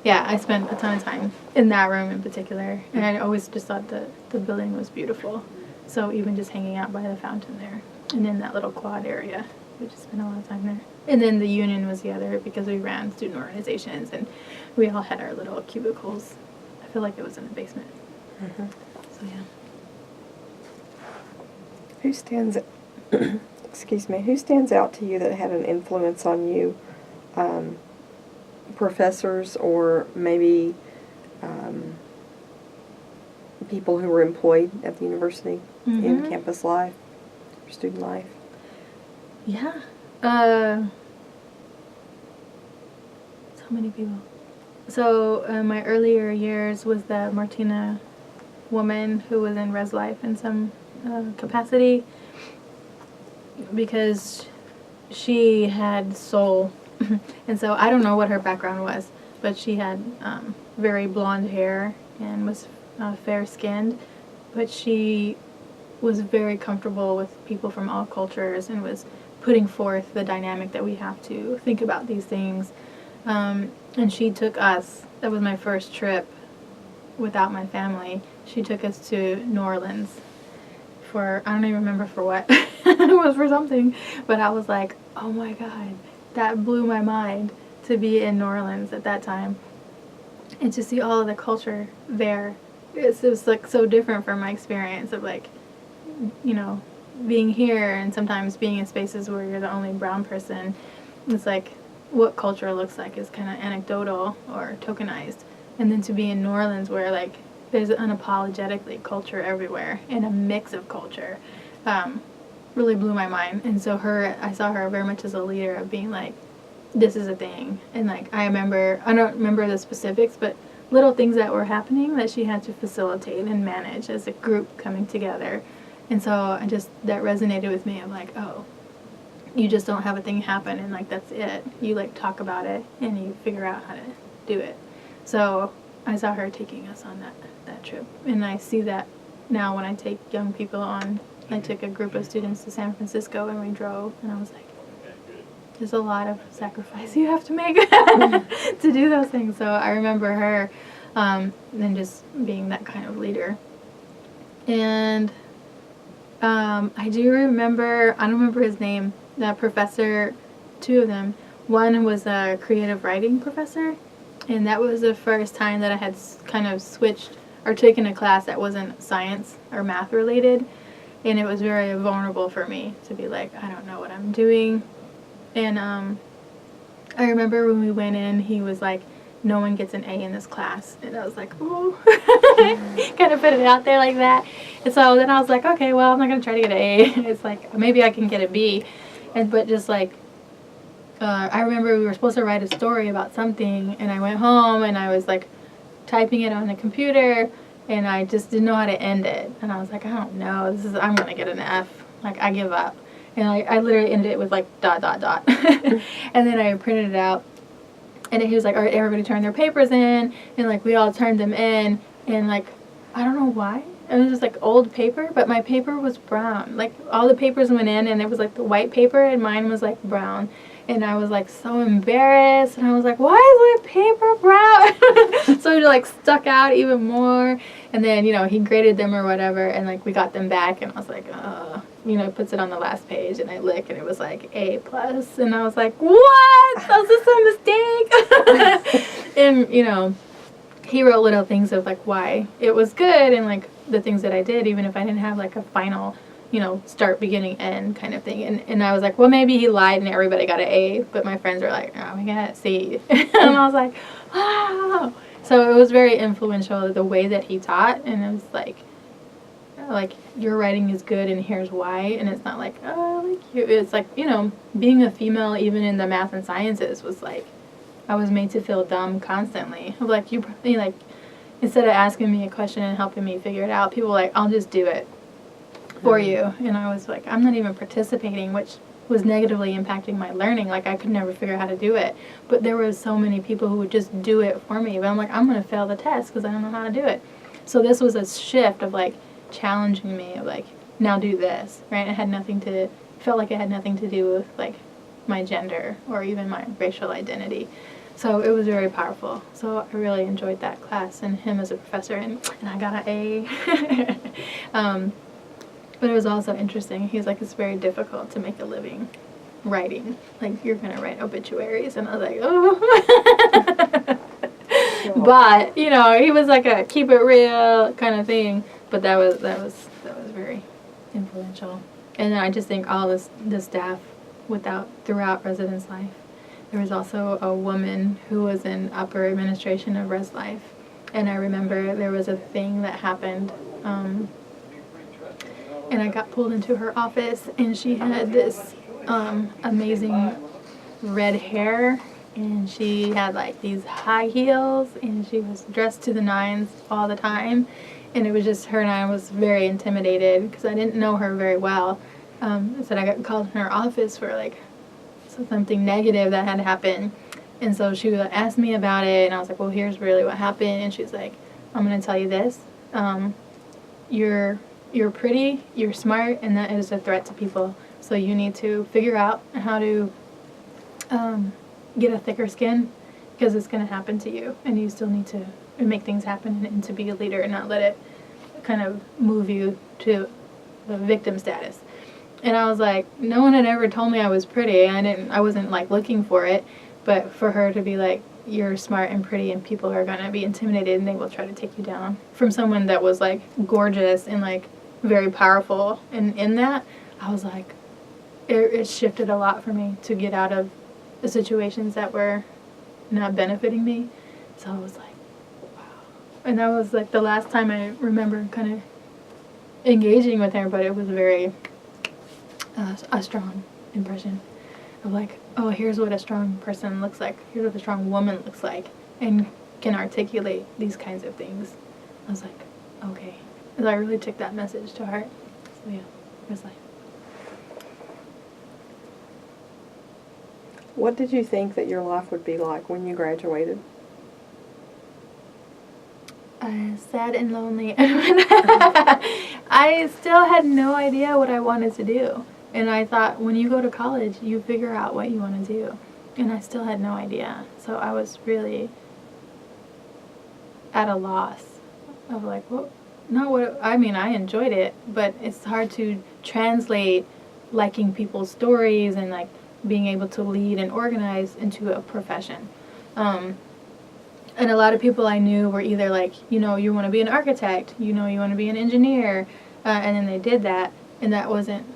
yeah, I spent a ton of time in that room in particular, and I always just thought that the building was beautiful. So even just hanging out by the fountain there, and in that little quad area, we just spent a lot of time there. And then the union was the other, because we ran student organizations, and we all had our little cubicles. I feel like it was in the basement. Mm-hmm. So yeah. Who stands out to you that had an influence on you? Professors, or maybe people who were employed at the university in campus life or student life? Yeah. So many people. So my earlier years was the Martina woman who was in Res Life in some capacity, because she had soul. And so I don't know what her background was, but she had very blonde hair and was fair-skinned, but she was very comfortable with people from all cultures and was putting forth the dynamic that we have to think about these things. And she took us, that was my first trip without my family. She took us to New Orleans for, I don't even remember for what. It was for something. But I was like, oh my God, that blew my mind to be in New Orleans at that time. And to see all of the culture there. It was like so different from my experience of like, you know, being here and sometimes being in spaces where you're the only brown person. It's like what culture looks like is kind of anecdotal or tokenized. And then to be in New Orleans where like there's unapologetically culture everywhere and a mix of culture really blew my mind. And so I saw her very much as a leader of being like, this is a thing. And like I don't remember the specifics, but little things that were happening that she had to facilitate and manage as a group coming together. And so that resonated with me of like, oh, you just don't have a thing happen and like that's it. You like talk about it and you figure out how to do it. So I saw her taking us on that trip. And I see that now when I take young people on. I took a group of students to San Francisco and we drove and I was like, there's a lot of sacrifice you have to make to do those things. So I remember her then just being that kind of leader. And I don't remember his name, that professor, two of them. One was a creative writing professor, and that was the first time that I had kind of switched or taken a class that wasn't science or math related. And it was very vulnerable for me to be like, I don't know what I'm doing. And I remember when we went in, he was like, no one gets an A in this class. And I was like, ooh. Kind of put it out there like that. And so then I was like, okay, well, I'm not going to try to get an A. It's like, maybe I can get a B. But just like, I remember we were supposed to write a story about something. And I went home and I was like typing it on the computer. And I just didn't know how to end it. And I was like, I don't know. I'm going to get an F. Like, I give up. And I literally ended it with like ... And then I printed it out. And he was like, all right, everybody turned their papers in. And like, we all turned them in. And like, I don't know why. It was just like old paper. But my paper was brown. Like, all the papers went in. And it was like the white paper. And mine was like brown. And I was like so embarrassed. And I was like, why is my paper brown? So it like stuck out even more. And then, you know, he graded them or whatever. And like, we got them back. And I was like, you know, puts it on the last page, and I look, and it was like A+, and I was like, what? Was this a mistake? And, you know, he wrote little things of like why it was good, and like the things that I did, even if I didn't have like a final, you know, start, beginning, end kind of thing. And I was like, well, maybe he lied and everybody got an A, but my friends were like, oh, we got a C. And I was like, wow. So it was very influential, the way that he taught, and it was like your writing is good and here's why. And it's not like, oh, like you. It's like, you know, being a female even in the math and sciences was like, I was made to feel dumb constantly. Like, you like, instead of asking me a question and helping me figure it out, people were like, I'll just do it for you. And I was like, I'm not even participating, which was negatively impacting my learning. Like, I could never figure out how to do it. But there were so many people who would just do it for me. But I'm like, I'm going to fail the test because I don't know how to do it. So this was a shift of like challenging me of like, now do this, right? Felt like it had nothing to do with like my gender or even my racial identity. So it was very powerful. So I really enjoyed that class and him as a professor, and I got an A. But it was also interesting. He's like, it's very difficult to make a living writing. Like, you're going to write obituaries. And I was like, oh. But, you know, he was like a keep it real kind of thing. But that was very influential. And I just think all the staff throughout residence life. There was also a woman who was in upper administration of res life. And I remember there was a thing that happened, and I got pulled into her office, and she had this amazing red hair, and she had like these high heels, and she was dressed to the nines all the time. And it was just her, and I was very intimidated because I didn't know her very well. So I got called in her office for like something negative that had happened. And so she asked me about it, and I was like, well, here's really what happened. And she's like, I'm going to tell you this. You're you're pretty, you're smart, and that is a threat to people. So you need to figure out how to get a thicker skin, because it's going to happen to you, and you still need to make things happen and to be a leader and not let it kind of move you to the victim status. And I was like, no one had ever told me I was pretty. I wasn't like looking for it, but for her to be like, you're smart and pretty, and people are going to be intimidated and they will try to take you down, from someone that was like gorgeous and like very powerful, and in that I was like, it shifted a lot for me to get out of the situations that were not benefiting me. So I was like, wow. And that was like the last time I remember kind of engaging with her, but it was very a strong impression of like, oh, here's what a strong person looks like, here's what a strong woman looks like, and can articulate these kinds of things. I was like, okay. And I really took that message to heart. So yeah, it was like. What did you think that your life would be like when you graduated? Sad and lonely. I still had no idea what I wanted to do. And I thought, when you go to college, you figure out what you want to do. And I still had no idea. So I was really at a loss of like, well, not what, I mean, I enjoyed it, but it's hard to translate liking people's stories and like being able to lead and organize into a profession. And a lot of people I knew were either like, you want to be an architect, you want to be an engineer, and then they did that, and that wasn't,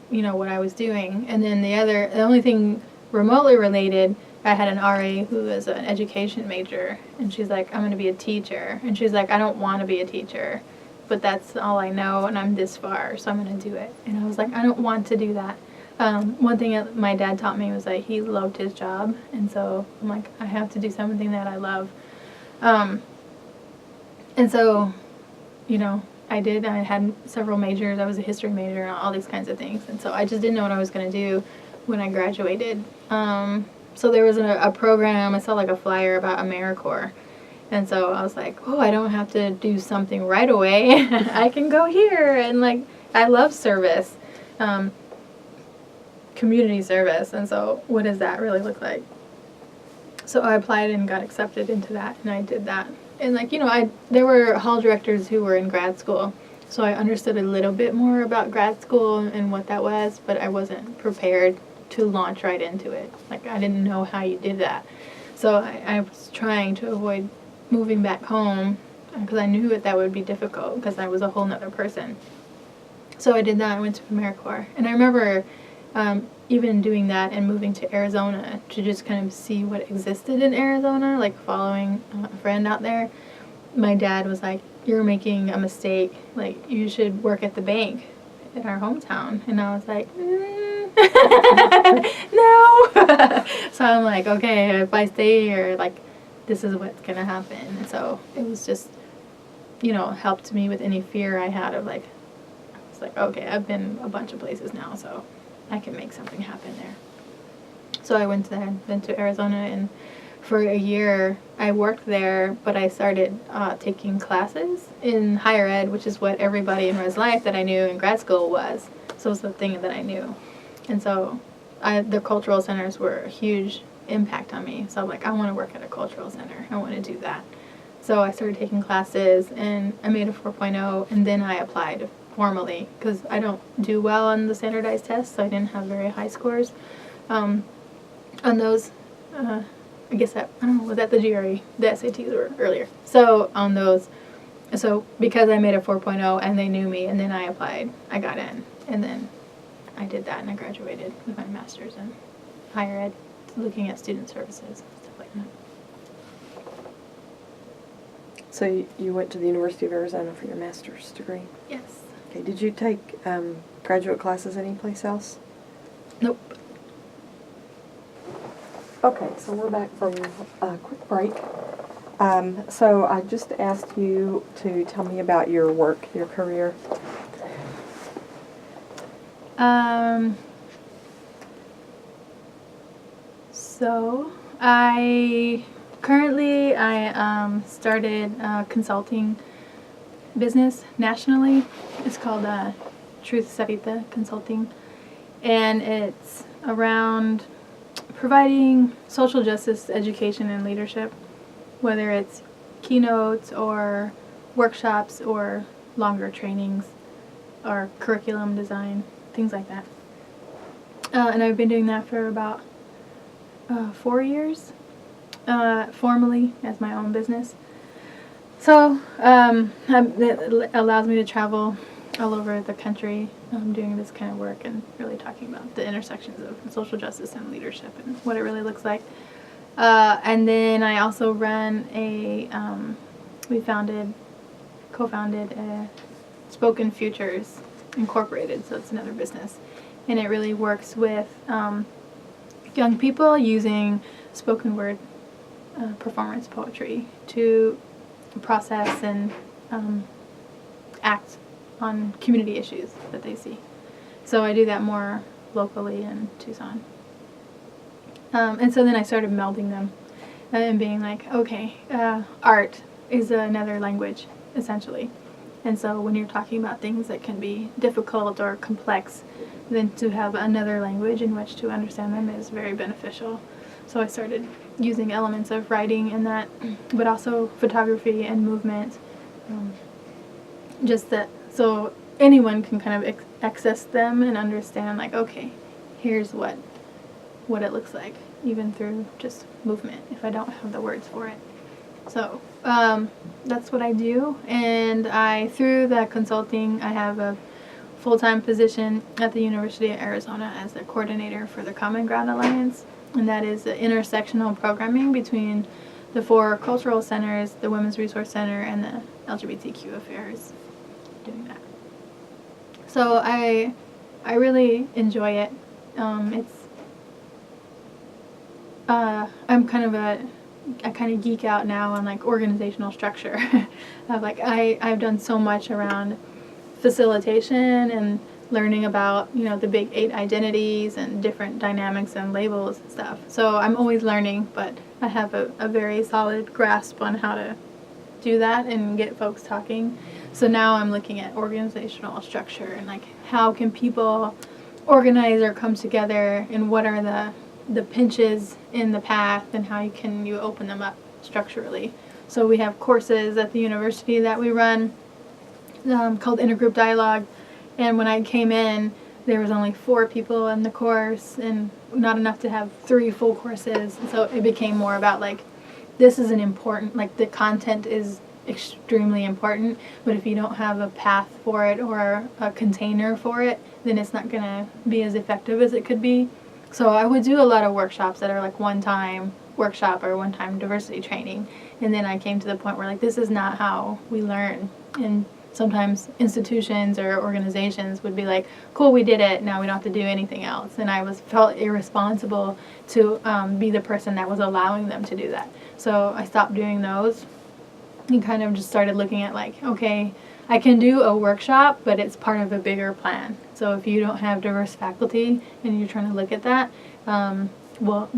what I was doing. And then the only thing remotely related, I had an RA who was an education major, and she's like, I'm going to be a teacher. And she's like, I don't want to be a teacher, but that's all I know, and I'm this far, so I'm going to do it. And I was like, I don't want to do that. One thing that my dad taught me was that he loved his job, and so I'm like, I have to do something that I love. And so, I did. I had several majors. I was a history major and all these kinds of things, and so I just didn't know what I was going to do when I graduated. So there was a program, I saw like a flyer about AmeriCorps, and so I was like, oh, I don't have to do something right away. I can go here, and like, I love service. Community service, and so what does that really look like? So I applied and got accepted into that, and I did that. And like, there were hall directors who were in grad school, so I understood a little bit more about grad school and what that was, but I wasn't prepared to launch right into it. Like, I didn't know how you did that. So I was trying to avoid moving back home, because I knew that would be difficult, because I was a whole nother person. So I did that. I went to AmeriCorps, and I remember even doing that and moving to Arizona to just kind of see what existed in Arizona, like following a friend out there. My dad was like, you're making a mistake, like, you should work at the bank in our hometown. And I was like, no. So I'm like, okay, if I stay here, like, this is what's gonna happen. And so it was just, helped me with any fear I had of like, I was like, okay, I've been a bunch of places now, so I can make something happen there. So I went to Arizona, and for a year I worked there, but I started taking classes in higher ed, which is what everybody in res life that I knew in grad school was. So it was the thing that I knew. And so the cultural centers were a huge impact on me. So I'm like, I want to work at a cultural center. I want to do that. So I started taking classes, and I made a 4.0, and then I applied formally, because I don't do well on the standardized tests, so I didn't have very high scores on those. I guess I don't know, was that the GRE? The SATs were earlier. So on those, so because I made a 4.0 and they knew me, and then I applied, I got in, and then I did that, and I graduated with my master's in higher ed, looking at student services, stuff like that. So you went to the University of Arizona for your master's degree? Yes. Okay, did you take graduate classes anyplace else? Nope. Okay, so we're back from a quick break. So I just asked you to tell me about your work, your career. So I currently started consulting business nationally. It's called Truth Sarita Consulting, and it's around providing social justice education and leadership, whether it's keynotes or workshops or longer trainings or curriculum design, things like that. And I've been doing that for about 4 years, formally as my own business. So it allows me to travel all over the country doing this kind of work and really talking about the intersections of social justice and leadership and what it really looks like. And then I also run we co-founded Spoken Futures Incorporated, so it's another business. And it really works with young people using spoken word performance poetry to process and act on community issues that they see. So I do that more locally in Tucson. And so then I started melding them and being like, okay, art is another language, essentially. And so when you're talking about things that can be difficult or complex, then to have another language in which to understand them is very beneficial. So I started using elements of writing in that, but also photography and movement. Just that, so anyone can kind of access them and understand, like, okay, here's what it looks like, even through just movement, if I don't have the words for it. So that's what I do, and through that consulting, I have a full-time position at the University of Arizona as the coordinator for the Common Ground Alliance, and that is the intersectional programming between the 4 cultural centers, the Women's Resource Center, and the LGBTQ affairs, doing that. So I really enjoy it. I'm kind of I kind of geek out now on like organizational structure. I've done so much around facilitation and learning about, the big 8 identities and different dynamics and labels and stuff. So I'm always learning, but I have a very solid grasp on how to do that and get folks talking. So now I'm looking at organizational structure and like how can people organize or come together, and what are the pinches in the path, and how can you open them up structurally. So we have courses at the university that we run called Intergroup Dialogue, and when I came in there was only 4 people in the course and not enough to have 3 full courses, and so it became more about like, this is an important, like the content is extremely important, but if you don't have a path for it or a container for it, then it's not going to be as effective as it could be. So I would do a lot of workshops that are like one-time workshop or one-time diversity training, and then I came to the point where like, this is not how we learn. And sometimes institutions or organizations would be like, cool, we did it, now we don't have to do anything else. And I felt irresponsible to be the person that was allowing them to do that. So I stopped doing those and kind of just started looking at like, okay, I can do a workshop, but it's part of a bigger plan. So if you don't have diverse faculty and you're trying to look at that, well,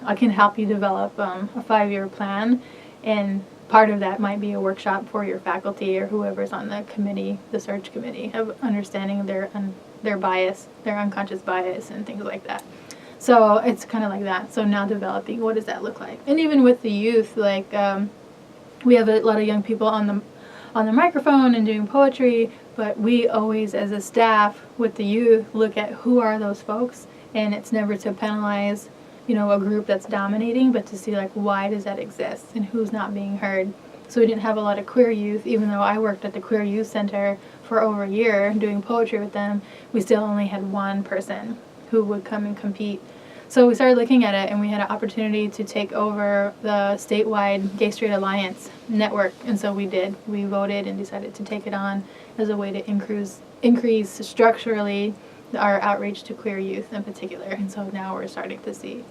I can help you develop a 5-year plan, and part of that might be a workshop for your faculty or whoever's on the committee, the search committee, of understanding their bias, their unconscious bias, and things like that. So it's kind of like that. So now developing, what does that look like? And even with the youth, like we have a lot of young people on the microphone and doing poetry, but we always, as a staff with the youth, look at who are those folks, and it's never to penalize, a group that's dominating, but to see like, why does that exist and who's not being heard. So we didn't have a lot of queer youth, even though I worked at the Queer Youth Center for over a year doing poetry with them. We still only had 1 person who would come and compete. So we started looking at it, and we had an opportunity to take over the statewide Gay Straight Alliance network, and so we did. We voted and decided to take it on as a way to increase structurally our outreach to queer youth in particular, and so now we're starting to see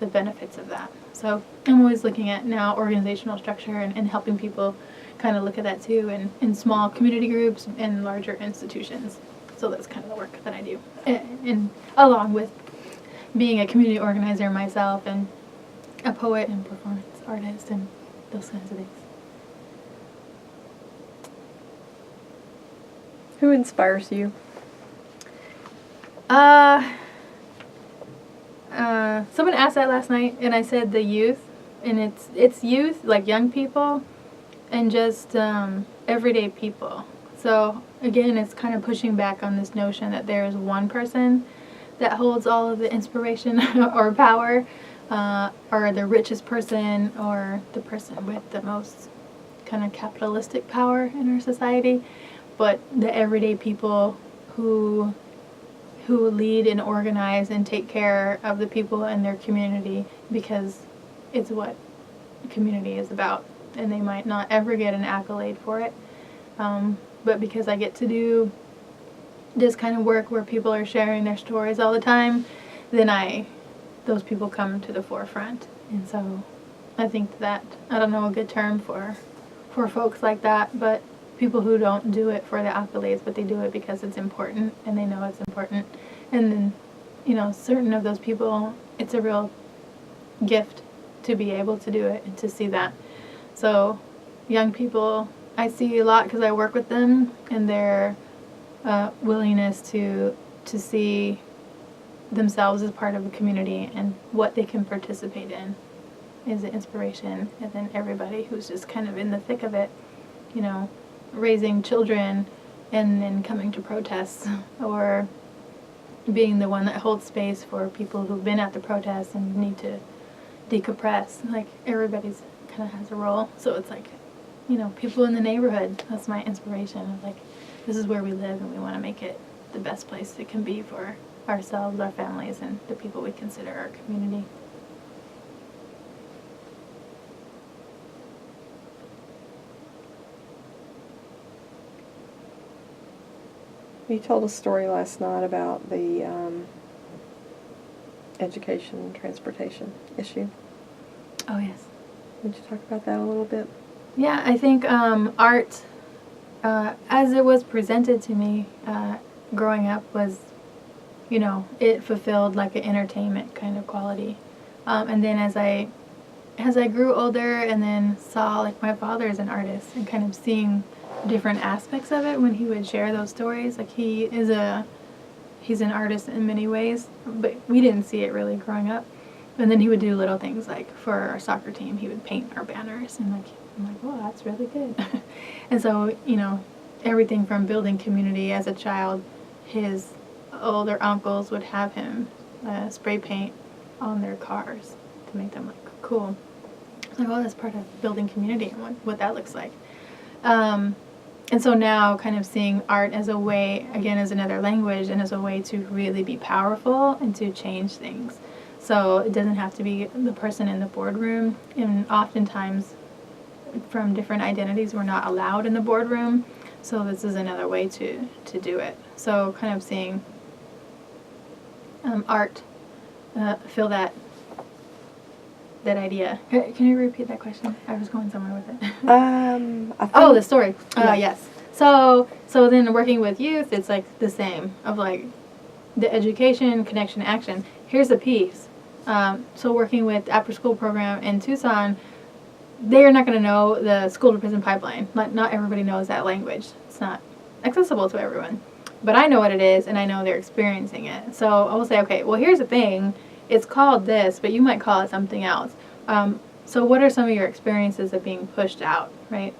the benefits of that. So I'm always looking at now organizational structure and helping people kind of look at that too, in small community groups and larger institutions. So that's kind of the work that I do, and along with being a community organizer myself and a poet and performance artist and those kinds of things. Who inspires you? Someone asked that last night, and I said the youth, and it's youth, like young people, and just everyday people. So again, it's kind of pushing back on this notion that there is one person that holds all of the inspiration or power, or the richest person, or the person with the most kind of capitalistic power in our society, but the everyday people who lead and organize and take care of the people in their community, because it's what community is about, and they might not ever get an accolade for it, but because I get to do this kind of work where people are sharing their stories all the time, then those people come to the forefront. And so I think that, I don't know a good term for folks like that, but people who don't do it for the accolades, but they do it because it's important, and they know it's important. And then, certain of those people, it's a real gift to be able to do it and to see that. So young people, I see a lot because I work with them, and their willingness to see themselves as part of a community and what they can participate in is an inspiration. And then everybody who's just kind of in the thick of it, raising children and then coming to protests, or being the one that holds space for people who've been at the protests and need to decompress. Like, everybody's kind of has a role. So it's like, people in the neighborhood, that's my inspiration of like, this is where we live, and we want to make it the best place it can be for ourselves, our families, and the people we consider our community. You told a story last night about the education and transportation issue. Oh, yes. Would you talk about that a little bit? Yeah, I think art, as it was presented to me growing up, was, it fulfilled like an entertainment kind of quality. And then as I grew older and then saw, like, my father as an artist and kind of seeing different aspects of it when he would share those stories, like, he's an artist in many ways, but we didn't see it really growing up. And then he would do little things, like for our soccer team, he would paint our banners, and I'm like, oh, that's really good. And so, everything from building community as a child, his older uncles would have him spray paint on their cars to make them look cool. I was like, oh, that's part of building community and what that looks like. And so now, kind of seeing art as a way, again, as another language, and as a way to really be powerful and to change things. So it doesn't have to be the person in the boardroom, and oftentimes from different identities we're not allowed in the boardroom, so this is another way to do it. So kind of seeing art fill that idea. Can you repeat that question? I was going somewhere with it. I the story. Yeah. Yes. So then working with youth, it's like the same, of like the education, connection, action. Here's a piece. So working with after school program in Tucson, they're not going to know the school to prison pipeline. Not everybody knows that language. It's not accessible to everyone. But I know what it is, and I know they're experiencing it. So I will say, okay, well, here's the thing. It's called this, but you might call it something else. So what are some of your experiences of being pushed out, right?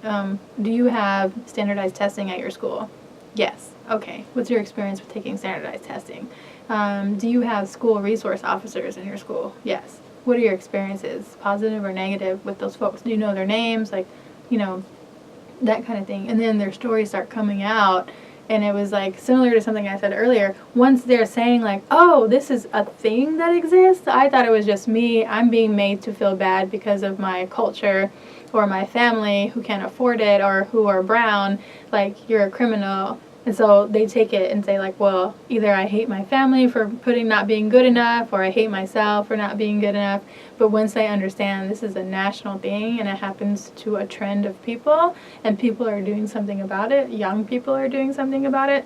Do you have standardized testing at your school? Yes. Okay. What's your experience with taking standardized testing? Do you have school resource officers in your school? Yes. What are your experiences, positive or negative, with those folks? Do you know their names? Like, that kind of thing. And then their stories start coming out. And it was like similar to something I said earlier. Once they're saying like, oh, this is a thing that exists, I thought it was just me. I'm being made to feel bad because of my culture or my family who can't afford it or who are brown. Like, you're a criminal. And so they take it and say like, well, either I hate my family for not being good enough, or I hate myself for not being good enough. But once they understand this is a national thing and it happens to a trend of people, and people are doing something about it, young people are doing something about it,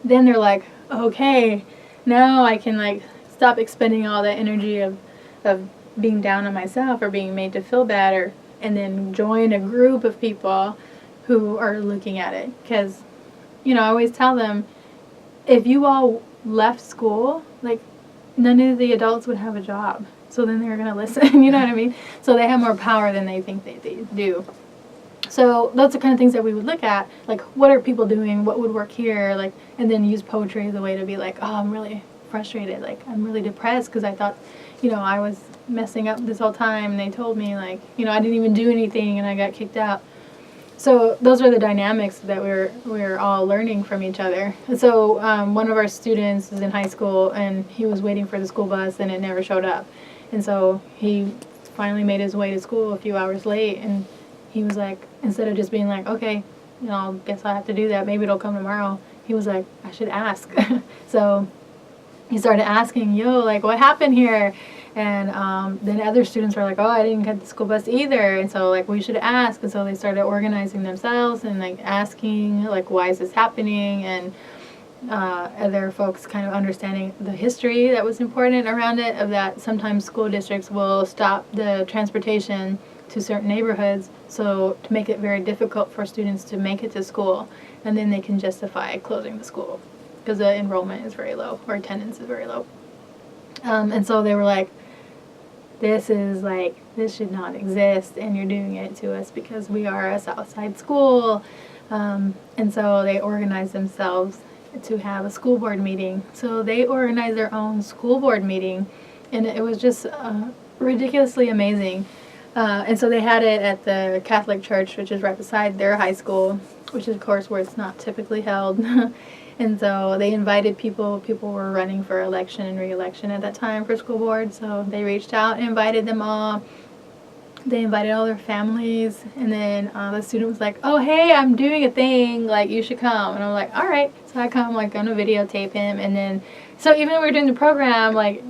then they're like, okay, now I can like stop expending all that energy of being down on myself or being made to feel bad, and then join a group of people who are looking at it. Because I always tell them, if you all left school, like, none of the adults would have a job. So then they're going to listen, you know what I mean? So they have more power than they think they do. So those are kind of things that we would look at, like, what are people doing, what would work here, like, and then use poetry as a way to be like, oh, I'm really frustrated, like, I'm really depressed because I thought, I was messing up this whole time, and they told me, like, I didn't even do anything, and I got kicked out. So those are the dynamics that we're all learning from each other. And so one of our students is in high school, and he was waiting for the school bus, and it never showed up. And so he finally made his way to school a few hours late, and he was like, instead of just being like, okay, I guess I have to do that, maybe it'll come tomorrow, he was like, I should ask. So he started asking, like, what happened here? And then other students were like, oh, I didn't get the school bus either, and so, like, we should ask. And so they started organizing themselves and, like, asking, like, why is this happening? And other folks kind of understanding the history that was important around it, of that sometimes school districts will stop the transportation to certain neighborhoods, so to make it very difficult for students to make it to school, and then they can justify closing the school because the enrollment is very low, or attendance is very low. And so they were like, this should not exist, and you're doing it to us because we are a Southside school. And so they organized themselves to have a school board meeting. So they organized their own school board meeting, and it was just ridiculously amazing. And so they had it at the Catholic church, which is right beside their high school, which is, of course, where it's not typically held. And so they invited people. People were running for election and re-election at that time for school board. So they reached out and invited them all. They invited all their families. And then the student was like, oh, hey, I'm doing a thing. Like, you should come. And I'm like, all right. So I come, like, going to videotape him. And then, so even when we were doing the program, like,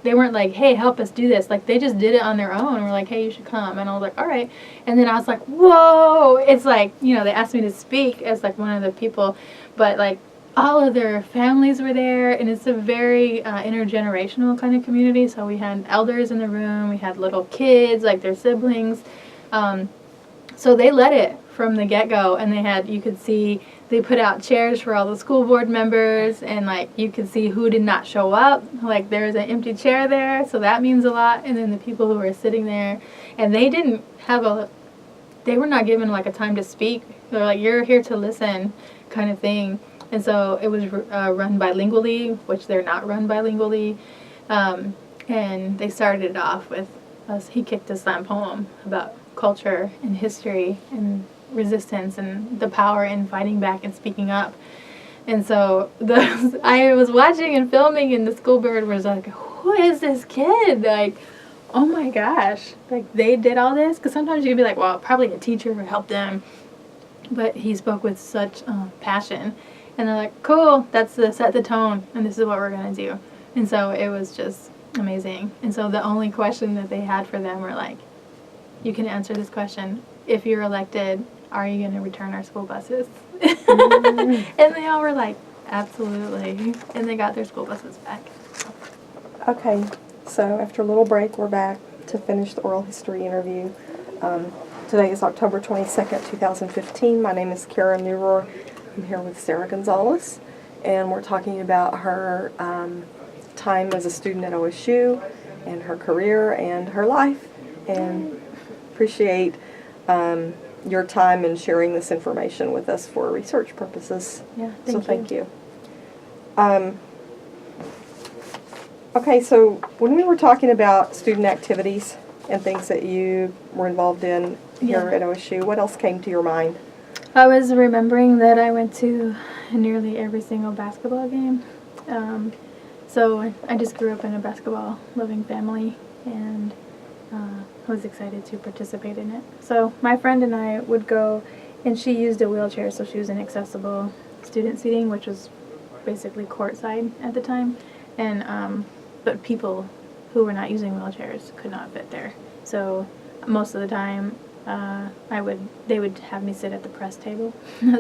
they weren't like, hey, help us do this. Like, they just did it on their own. And we're like, hey, you should come. And I was like, all right. And then I was like, whoa. It's like, they asked me to speak as, like, one of the people. But, like, all of their families were there, and it's a very intergenerational kind of community. So we had elders in the room, we had little kids, like their siblings. So they led it from the get-go, and you could see, they put out chairs for all the school board members, and, like, you could see who did not show up. Like, there's an empty chair there, so that means a lot. And then the people who were sitting there, and they were not given, like, a time to speak. They're like, you're here to listen kind of thing. And so it was run bilingually, which they're not run bilingually. And they started it off with he kicked a slam poem about culture and history and resistance and the power in fighting back and speaking up. And so I was watching and filming, and the school board was like, who is this kid? Like, oh my gosh. Like, they did all this? Because sometimes you can be like, well, probably a teacher would help them. But he spoke with such passion. And they're like, cool, that's to set the tone, and this is what we're going to do. And so it was just amazing. And so the only question that they had for them were like, you can answer this question. If you're elected, are you going to return our school buses? And they all were like, absolutely. And they got their school buses back. Okay, so after a little break, we're back to finish the oral history interview. Today is October 22nd, 2015. My name is Karen Neurohr. I'm here with Sarah Gonzales, and we're talking about her time as a student at OSU and her career and her life, and appreciate your time in sharing this information with us for research purposes. Yeah, thank you. Okay, so when we were talking about student activities and things that you were involved in here at OSU, what else came to your mind? I was remembering that I went to nearly every single basketball game. So I just grew up in a basketball-loving family, and was excited to participate in it. So my friend and I would go, and she used a wheelchair, so she was in accessible student seating, which was basically courtside at the time. And but people who were not using wheelchairs could not fit there. So most of the time, they would have me sit at the press table.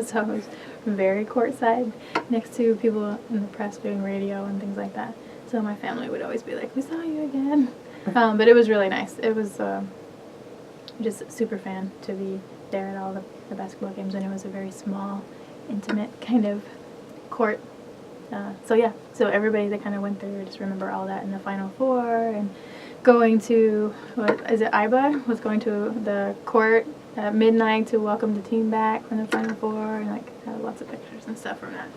So I was very courtside next to people in the press doing radio and things like that. So my family would always be like, we saw you again. But it was really nice. It was just super fan to be there at all the basketball games, and it was a very small intimate kind of court. So everybody that kind of went through, I just remember all that in the Final Four, and going to, IBA, was going to the court at midnight to welcome the team back from the Final Four, and like had lots of pictures and stuff from that.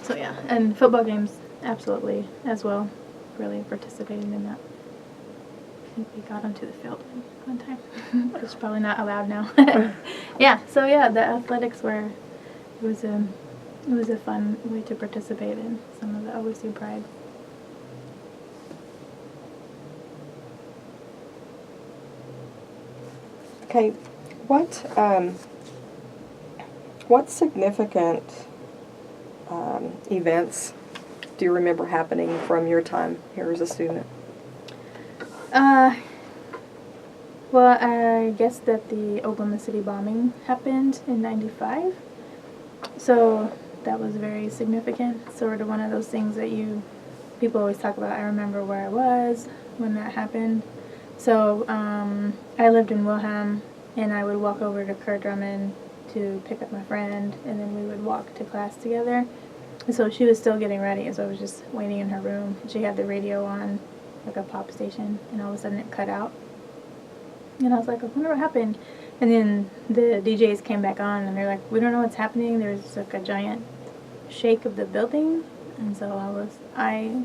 So yeah, and football games, absolutely, as well, really participating in that. I think we got onto the field one time. It's probably not allowed now. Yeah, so yeah, the athletics were, it was a fun way to participate in some of the OSU pride. Okay, what significant events do you remember happening from your time here as a student? Well, I guess that the Oklahoma City bombing happened in '95, so that was very significant. Sort of one of those things that people always talk about. I remember where I was when that happened. So I lived in Wilhelm, and I would walk over to Kerr Drummond to pick up my friend, and then we would walk to class together. And so she was still getting ready, so I was just waiting in her room. She had the radio on, like a pop station, and all of a sudden it cut out. And I was like, I wonder what happened. And then the DJs came back on, and they're like, we don't know what's happening. There's like a giant shake of the building. And so I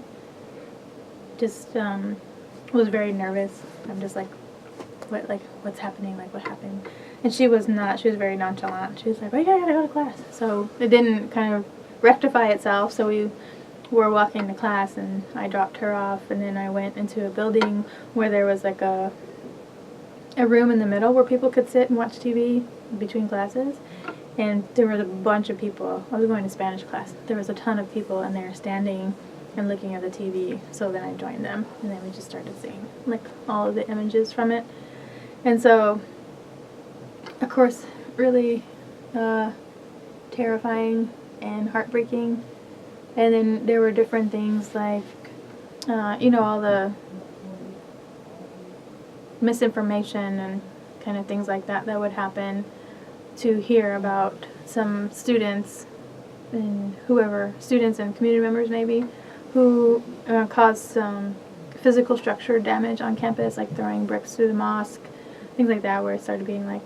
just was very nervous. I'm just like, what's happening? Like, what happened? And she was very nonchalant. She was like, oh yeah, I gotta go to class. So it didn't kind of rectify itself. So we were walking to class, and I dropped her off, and then I went into a building where there was like a room in the middle where people could sit and watch TV between classes. And there was a bunch of people. I was going to Spanish class. There was a ton of people in there standing and looking at the TV. So then I joined them, and then we just started seeing like all of the images from it. And so, of course, really terrifying and heartbreaking. And then there were different things like, all the misinformation and kind of things like that would happen, to hear about some students and community members maybe, who caused some physical structure damage on campus, like throwing bricks through the mosque, things like that, where it started being like,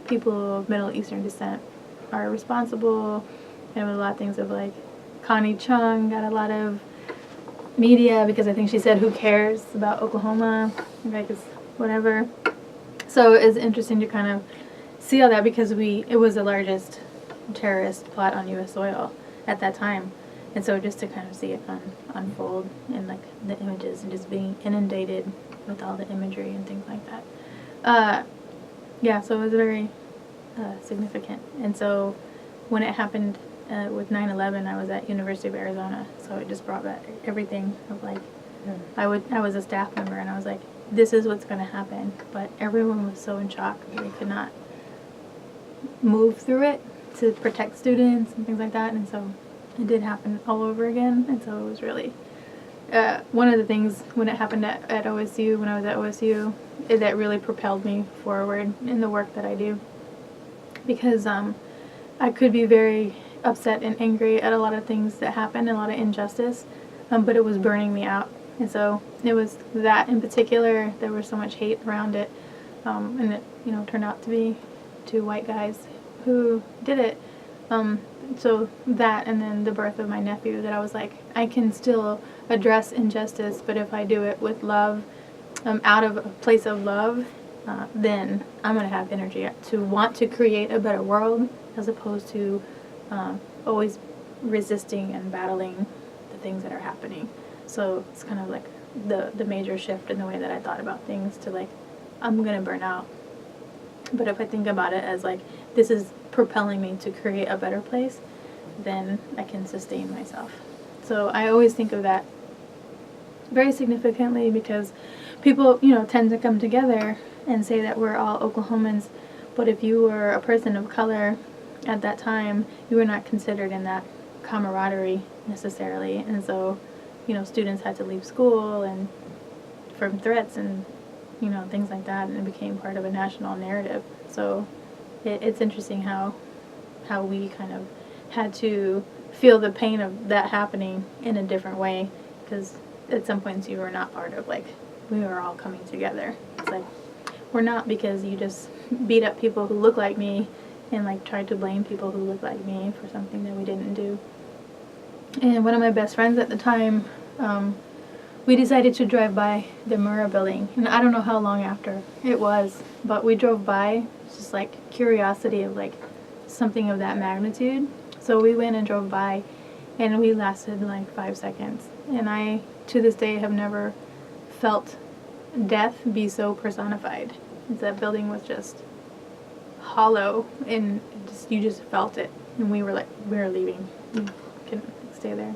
people of Middle Eastern descent are responsible. And with a lot of things of like, Connie Chung got a lot of media because I think she said, who cares about Oklahoma, like it's whatever. So it's interesting to kind of see all that, because it was the largest terrorist plot on U.S. soil at that time. And so just to kind of see it unfold in like the images, and just being inundated with all the imagery and things like that. So it was very significant. And so when it happened with 9/11, I was at University of Arizona, so it just brought back everything of like, I was a staff member, and I was like, this is what's going to happen. But everyone was so in shock that they could not move through it to protect students and things like that. And so it did happen all over again. And so it was really one of the things when it happened at OSU, when I was at OSU, that really propelled me forward in the work that I do. Because I could be very upset and angry at a lot of things that happened, a lot of injustice, but it was burning me out. And so it was that in particular, there was so much hate around it, and it turned out to be 2 white guys who did it. So that, and then the birth of my nephew, that I was like, I can still address injustice, but if I do it with love, out of a place of love, then I'm going to have energy to want to create a better world, as opposed to always resisting and battling the things that are happening. So it's kind of like the major shift in the way that I thought about things, to like, I'm going to burn out. But if I think about it as like, this is propelling me to create a better place, then I can sustain myself. So I always think of that very significantly, because people, tend to come together and say that we're all Oklahomans, but if you were a person of color at that time, you were not considered in that camaraderie necessarily. And so, students had to leave school and from threats and, things like that, and it became part of a national narrative. So it's interesting how we kind of had to feel the pain of that happening in a different way, because at some points you were not part of, like, we were all coming together. It's like, we're not, because you just beat up people who look like me and, like, tried to blame people who look like me for something that we didn't do. And one of my best friends at the time, we decided to drive by the Neurohr building, and I don't know how long after it was, but we drove by, just like curiosity of like something of that magnitude. So we went and drove by, and we lasted like 5 seconds, and I to this day have never felt death be so personified. That building was just hollow, and you just felt it, and we were leaving. We couldn't stay there.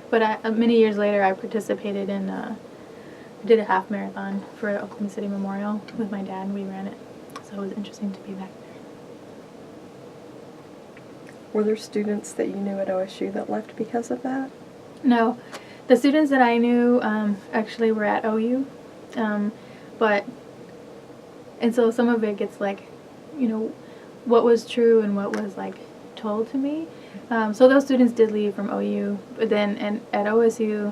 But many years later, I participated in, did a half marathon for Oklahoma City Memorial with my dad, and we ran it. So it was interesting to be back there. Were there students that you knew at OSU that left because of that? No. The students that I knew actually were at OU. And so some of it gets like, you know, what was true and what was like told to me. So those students did leave from OU, but then at OSU,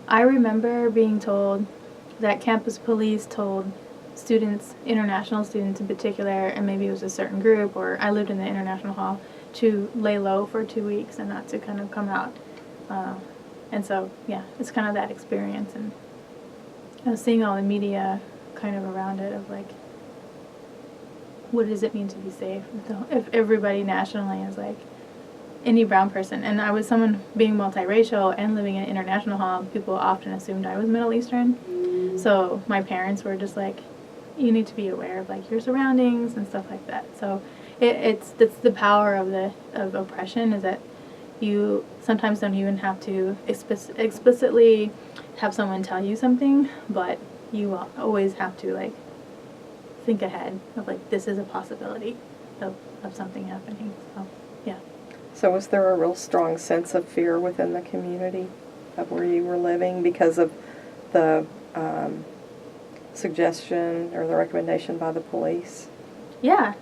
I remember being told that campus police told students, international students in particular, and maybe it was a certain group, or I lived in the international hall, to lay low for 2 weeks and not to kind of come out. And so, yeah, it's kind of that experience, and I was seeing all the media kind of around it of like, what does it mean to be safe? If everybody nationally is like, any brown person, and I was someone being multiracial and living in an international hall, people often assumed I was Middle Eastern. So my parents were just like, you need to be aware of like your surroundings and stuff like that. So it's the power of oppression, is that you sometimes don't even have to explicitly have someone tell you something, but you always have to like think ahead of like, this is a possibility of something happening. So yeah. So was there a real strong sense of fear within the community of where you were living because of the suggestion or the recommendation by the police? Yeah.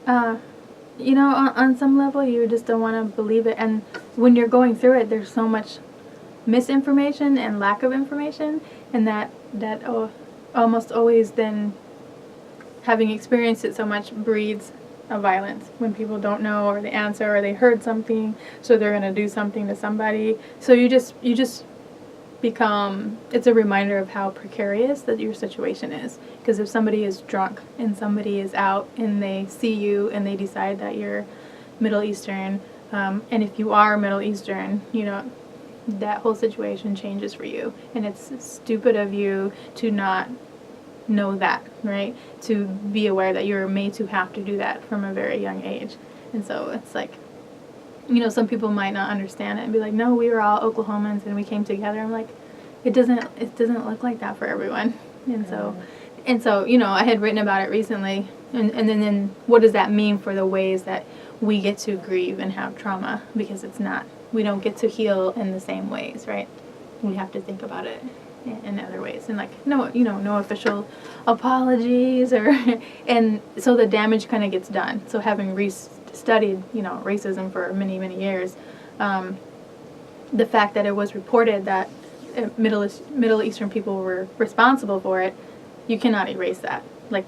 You know, on some level, you just don't want to believe it. And when you're going through it, there's so much misinformation and lack of information, and that almost always then, having experienced it so much, breeds of violence when people don't know, or the answer, or they heard something, so they're going to do something to somebody. So you just become, it's a reminder of how precarious that your situation is. Because if somebody is drunk and somebody is out and they see you and they decide that you're Middle Eastern, and if you are Middle Eastern, you know, that whole situation changes for you. And it's stupid of you to not know that, right? To be aware that you're made to have to do that from a very young age. And so it's like, you know, some people might not understand it and be like, no, we were all Oklahomans and we came together. I'm like, it doesn't look like that for everyone. And so, you know, I had written about it recently, and then what does that mean for the ways that we get to grieve and have trauma? Because we don't get to heal in the same ways, right? We have to think about it in other ways, and like, no official apologies, and so the damage kind of gets done. So having studied, you know, racism for many, many years, the fact that it was reported that Middle Eastern people were responsible for it, you cannot erase that. Like,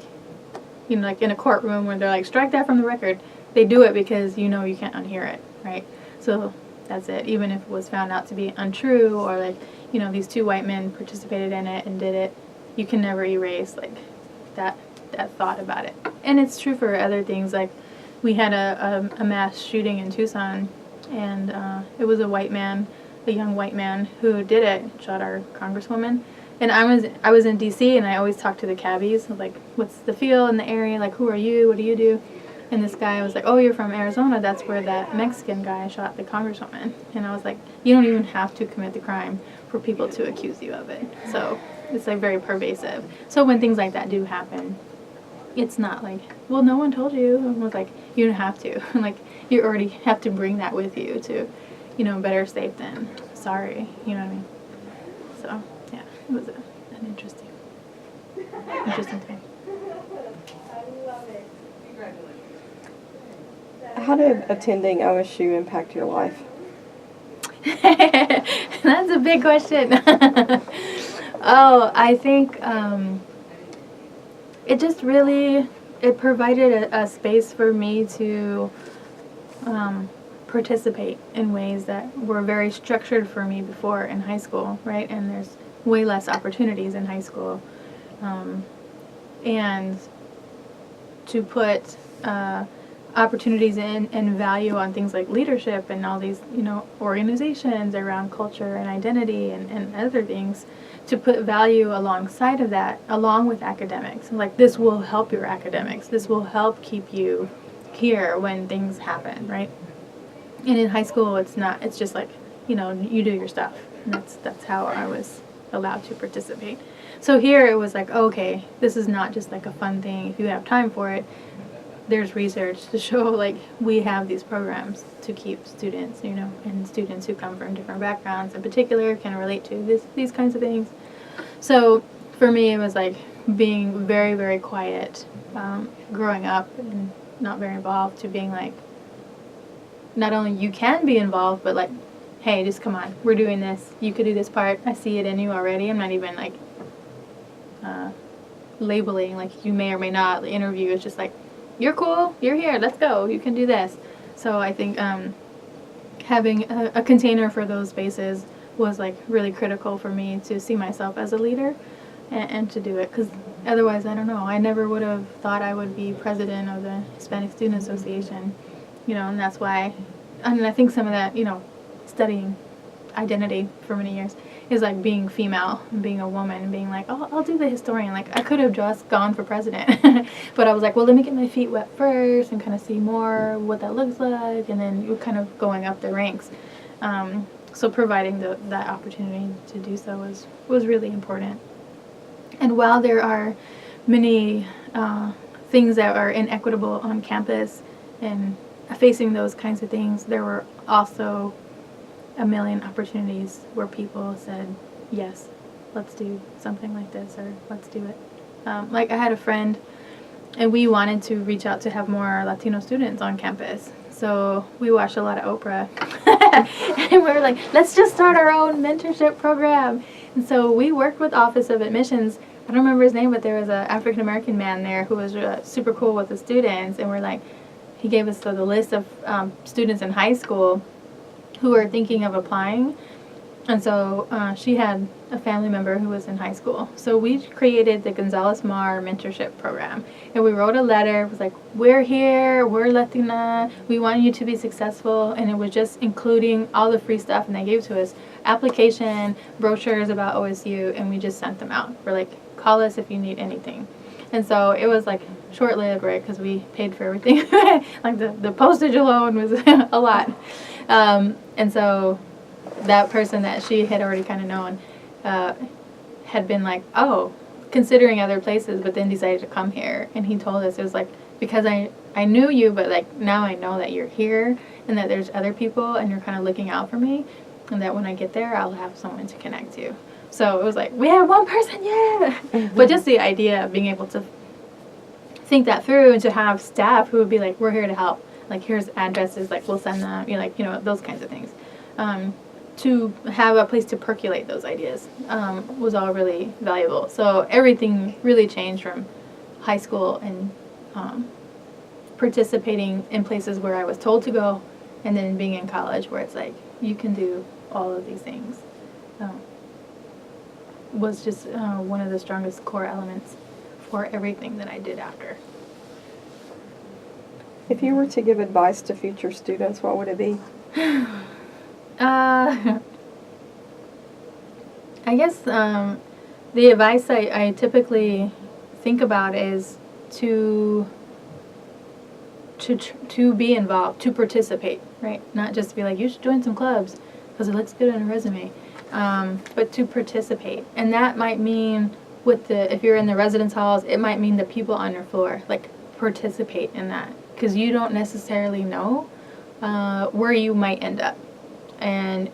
you know, like in a courtroom where they're like, strike that from the record, they do it because you know you can't unhear it, right? So that's it. Even if it was found out to be untrue, or like, you know, these 2 white men participated in it and did it, you can never erase like that thought about it. And it's true for other things. Like, we had a mass shooting in Tucson, and it was a young white man who did it, shot our congresswoman. And I was in D.C. and I always talk to the cabbies, like, what's the feel in the area? Like, who are you? What do you do? And this guy was like, oh, you're from Arizona. That's where that Mexican guy shot the congresswoman. And I was like, you don't even have to commit the crime for people to accuse you of it. So it's like very pervasive. So when things like that do happen, it's not like, well, no one told you. And it was like, you don't have to. Like, you already have to bring that with you to, you know, better safe than sorry. You know what I mean? So yeah, it was an interesting thing. I love it. Congratulations. How did attending OSU impact your life? That's a big question. Oh, I think it just really, it provided a space for me to participate in ways that were very structured for me before in high school, right? And there's way less opportunities in high school. And to put opportunities and value on things like leadership and all these, organizations around culture and identity and other things, to put value alongside of that, along with academics. Like, this will help your academics. This will help keep you here when things happen, right? And in high school, it's not. It's just like, you do your stuff. And that's how I was allowed to participate. So here it was like, okay, this is not just like a fun thing. If you have time for it, there's research to show like we have these programs to keep students, and students who come from different backgrounds in particular can relate to these kinds of things. So for me, it was like being very, very quiet, growing up and not very involved, to being like, not only you can be involved, but like, hey, just come on, we're doing this. You could do this part. I see it in you already. I'm not even like labeling like you may or may not. The interview is just like, you're cool, you're here, let's go, you can do this. So I think having a container for those spaces was like really critical for me to see myself as a leader and to do it, because otherwise, I don't know, I never would have thought I would be president of the Hispanic Student Association, and that's why, I think some of that, studying identity for many years is like being female and being a woman and being like, oh, I'll do the historian. Like, I could have just gone for president, but I was like, well, let me get my feet wet first and kind of see more what that looks like, and then you're kind of going up the ranks. So providing that opportunity to do so was really important. And while there are many things that are inequitable on campus and facing those kinds of things, there were also a million opportunities where people said, yes, let's do something like this, or let's do it. Like, I had a friend, and we wanted to reach out to have more Latino students on campus. So we watched a lot of Oprah. And we were like, let's just start our own mentorship program. And so we worked with Office of Admissions. I don't remember his name, but there was an African-American man there who was super cool with the students. And we're like, he gave us the list of students in high school who are thinking of applying. And so she had a family member who was in high school. So we created the Gonzales mentorship program. And we wrote a letter. It was like, we're here, we're Latina, we want you to be successful. And it was just including all the free stuff. And they gave to us application, brochures about OSU, and we just sent them out. We're like, call us if you need anything. And so it was like short-lived, right, because we paid for everything. Like the postage alone was a lot. And so that person that she had already kind of known had been like, oh, considering other places, but then decided to come here. And he told us, it was like, because I knew you, but like now I know that you're here and that there's other people and you're kind of looking out for me, and that when I get there, I'll have someone to connect to. So it was like, we have one person, yeah! Mm-hmm. But just the idea of being able to think that through and to have staff who would be like, we're here to help. Like, here's addresses, like, we'll send them, those kinds of things. To have a place to percolate those ideas was all really valuable. So everything really changed from high school and participating in places where I was told to go, and then being in college where it's like, you can do all of these things. Was just one of the strongest core elements for everything that I did after. If you were to give advice to future students, what would it be? I guess the advice I typically think about is to be involved, to participate, right? Not just to be like, you should join some clubs because it looks good on a resume, but to participate. And that might mean if you're in the residence halls, it might mean the people on your floor, like, participate in that, because you don't necessarily know where you might end up. And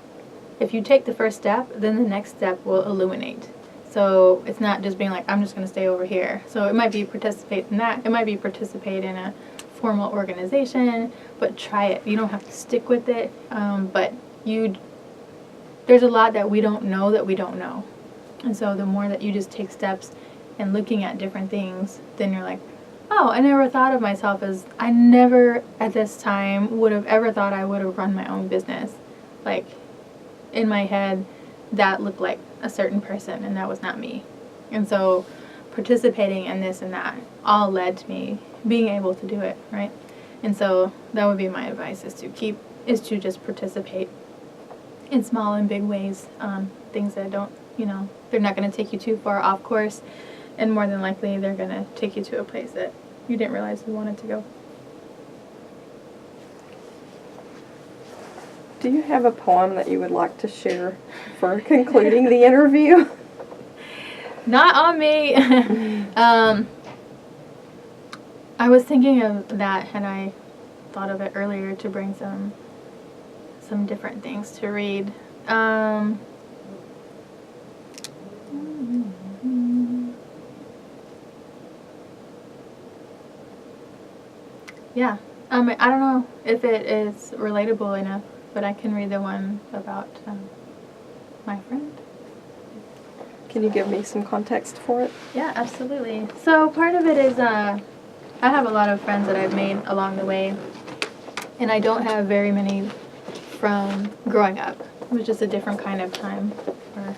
if you take the first step, then the next step will illuminate. So it's not just being like, I'm just going to stay over here. So it might be participate in that. It might be participate in a formal organization, but try it. You don't have to stick with it, but there's a lot that we don't know. And so the more that you just take steps and looking at different things, then you're like, oh, I never thought of myself as, I never at this time would have ever thought I would have run my own business. Like, in my head, that looked like a certain person, and that was not me. And so participating in this and that all led to me being able to do it, right? And so that would be my advice, is to just participate in small and big ways, things that don't, they're not going to take you too far off course, and more than likely they're going to take you to a place that you didn't realize you wanted to go. Do you have a poem that you would like to share for concluding the interview? Not on me. I was thinking of that, and I thought of it earlier to bring some different things to read. Yeah. I don't know if it is relatable enough, but I can read the one about my friend. Can you give me some context for it? Yeah, absolutely. So part of it is I have a lot of friends that I've made along the way, and I don't have very many from growing up. It was just a different kind of time where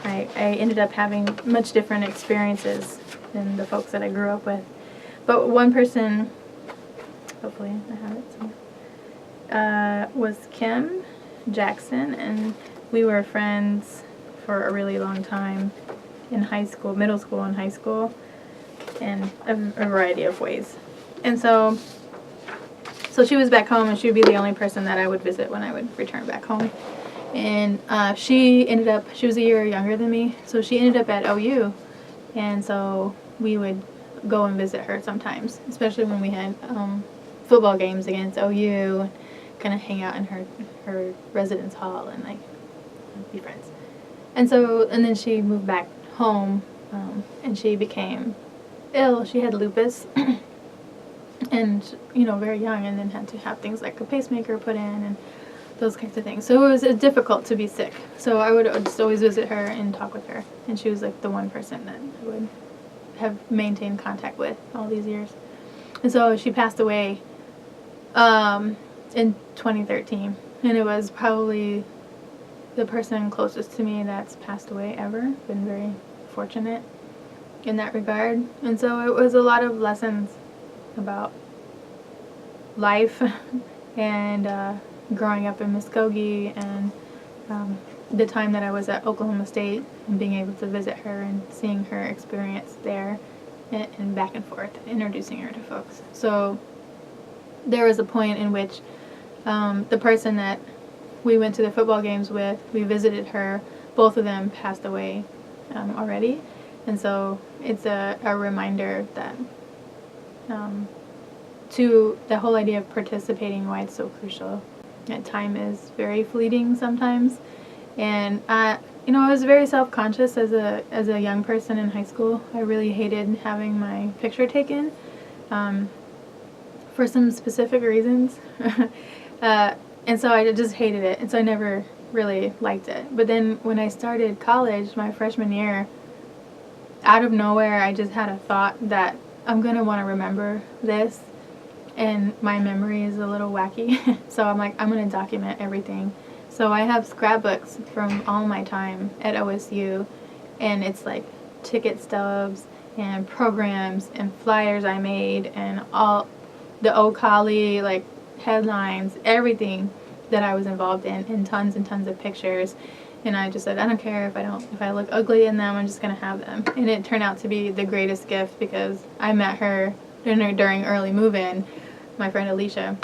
I ended up having much different experiences than the folks that I grew up with. But one person, hopefully I have it somewhere, was Kim Jackson, and we were friends for a really long time in high school, middle school and high school, in a variety of ways. And so she was back home, and she would be the only person that I would visit when I would return back home. And she was a year younger than me, so she ended up at OU, and so we would go and visit her sometimes, especially when we had football games against OU, kind of hang out in her residence hall and like be friends. And then she moved back home, and she became ill. She had lupus, and very young, and then had to have things like a pacemaker put in and those kinds of things. So it was difficult to be sick. So I would just always visit her and talk with her, and she was like the one person that I would have maintained contact with all these years. And so she passed away in 2013, and it was probably the person closest to me that's passed away ever. Been very fortunate in that regard. And so it was a lot of lessons about life and growing up in Muskogee, and the time that I was at Oklahoma State and being able to visit her and seeing her experience there, and back and forth, introducing her to folks. So there was a point in which the person that we went to the football games with, we visited her, both of them passed away already. And so it's a reminder that to the whole idea of participating, why it's so crucial. That time is very fleeting sometimes. And I was very self-conscious as a young person in high school. I really hated having my picture taken for some specific reasons. And so I just hated it, and so I never really liked it. But then when I started college, my freshman year, out of nowhere, I just had a thought that I'm going to want to remember this, and my memory is a little wacky. So I'm like, I'm going to document everything. So I have scrapbooks from all my time at OSU, and it's like ticket stubs and programs and flyers I made and all the OOHRP, like headlines, everything that I was involved in, and tons of pictures. And I just said, I don't care if I look ugly in them, I'm just gonna have them. And it turned out to be the greatest gift, because I met her during early move-in, my friend Alicia.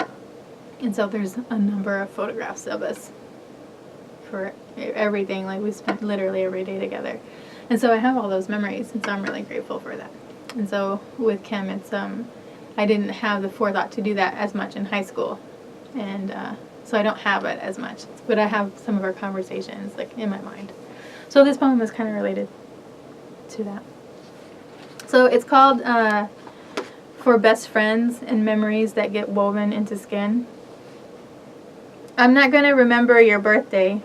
And so there's a number of photographs of us for everything. Like, we spent literally every day together. And so I have all those memories, and so I'm really grateful for that. And so with Kim, it's I didn't have the forethought to do that as much in high school, and so I don't have it as much, but I have some of our conversations like in my mind. So this poem is kind of related to that. So it's called for best friends and memories that get woven into skin. I'm not going to remember your birthday.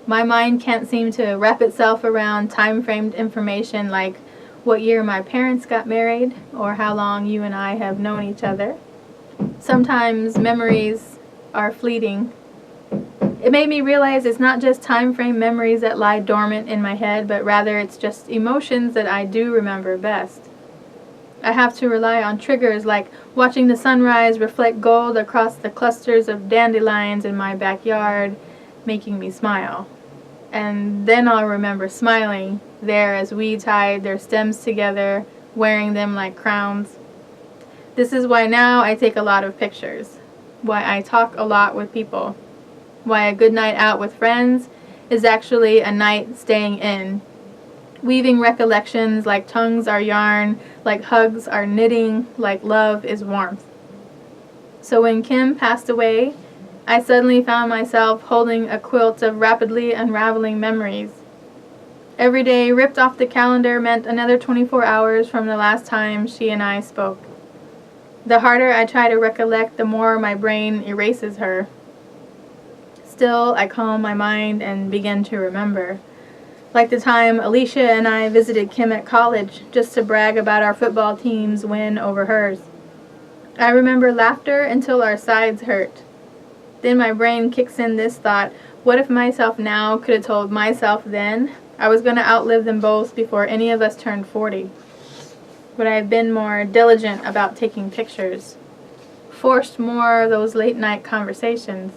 My mind can't seem to wrap itself around time-framed information like what year my parents got married or how long you and I have known each other. Sometimes memories are fleeting. It made me realize it's not just time-frame memories that lie dormant in my head, but rather it's just emotions that I do remember best. I have to rely on triggers like watching the sunrise reflect gold across the clusters of dandelions in my backyard, making me smile. And then I'll remember smiling there as we tied their stems together, wearing them like crowns. This is why now I take a lot of pictures, why I talk a lot with people, why a good night out with friends is actually a night staying in, weaving recollections like tongues are yarn, like hugs are knitting, like love is warmth. So when Kim passed away, I suddenly found myself holding a quilt of rapidly unraveling memories. Every day ripped off the calendar meant another 24 hours from the last time she and I spoke. The harder I try to recollect, the more my brain erases her. Still, I calm my mind and begin to remember. Like the time Alicia and I visited Kim at college just to brag about our football team's win over hers. I remember laughter until our sides hurt. Then my brain kicks in this thought, what if myself now could have told myself then I was going to outlive them both before any of us turned 40? Would I have been more diligent about taking pictures? Forced more of those late night conversations?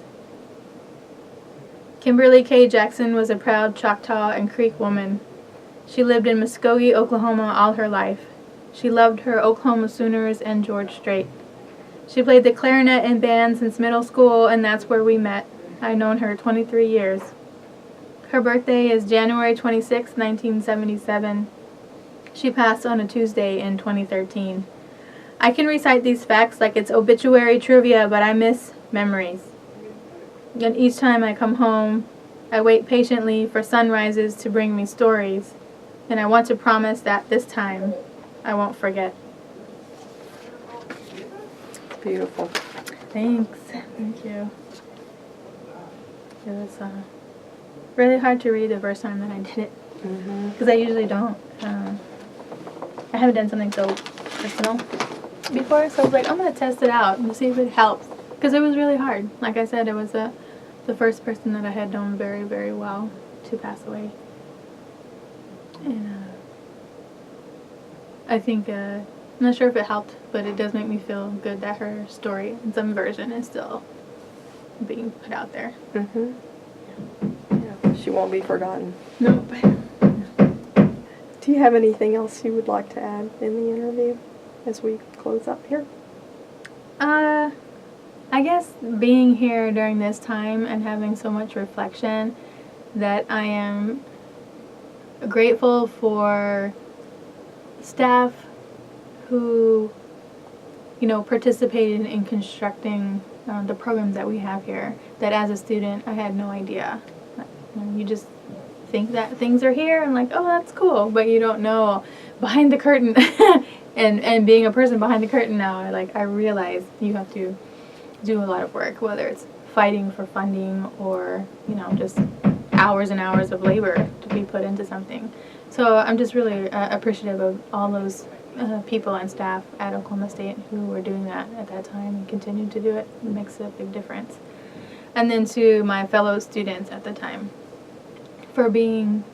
Kimberly K. Jackson was a proud Choctaw and Creek woman. She lived in Muskogee, Oklahoma all her life. She loved her Oklahoma Sooners and George Strait. She played the clarinet in band since middle school, and that's where we met. I've known her 23 years. Her birthday is January 26, 1977. She passed on a Tuesday in 2013. I can recite these facts like it's obituary trivia, but I miss memories. And each time I come home, I wait patiently for sunrises to bring me stories, and I want to promise that this time I won't forget. Beautiful. Thanks. Thank you. It was really hard to read the first time that I did it, because I usually don't. I haven't done something so personal before, so I was like, I'm going to test it out and see if it helps, because it was really hard. Like I said, it was the first person that I had known very, very well to pass away. And I think, I'm not sure if it helped, but it does make me feel good that her story in some version is still being put out there. Mm-hmm. Yeah, she won't be forgotten. Nope. Do you have anything else you would like to add in the interview as we close up here? I guess being here during this time and having so much reflection, that I am grateful for staff who, participated in constructing the programs that we have here, that as a student I had no idea. You just think that things are here and like, oh, that's cool, but you don't know behind the curtain. and being a person behind the curtain now, I realize you have to do a lot of work, whether it's fighting for funding or, just hours and hours of labor to be put into something. So I'm just really appreciative of all those people and staff at Oklahoma State who were doing that at that time and continue to do it. It makes a big difference. And then to my fellow students at the time for being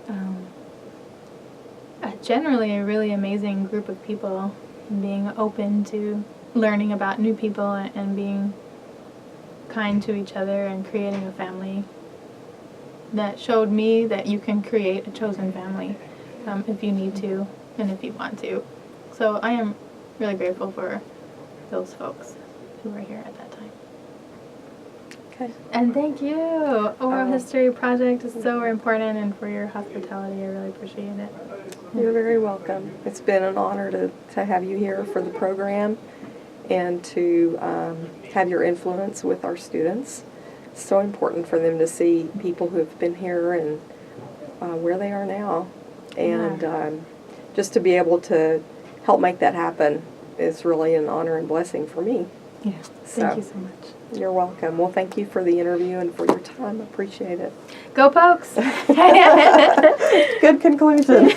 generally a really amazing group of people, and being open to learning about new people and being kind to each other and creating a family that showed me that you can create a chosen family if you need to and if you want to. So I am really grateful for those folks who were here at that time. Okay. And thank you. Oral History Project is so important, and for your hospitality, I really appreciate it. You're very welcome. It's been an honor to have you here for the program and to have your influence with our students. It's so important for them to see people who have been here and where they are now. And just to be able to help make that happen is really an honor and blessing for me. Yeah. So, Thank you so much. You're welcome. Well, thank you for the interview and for your time. I appreciate it. Go Pokes! Good conclusion.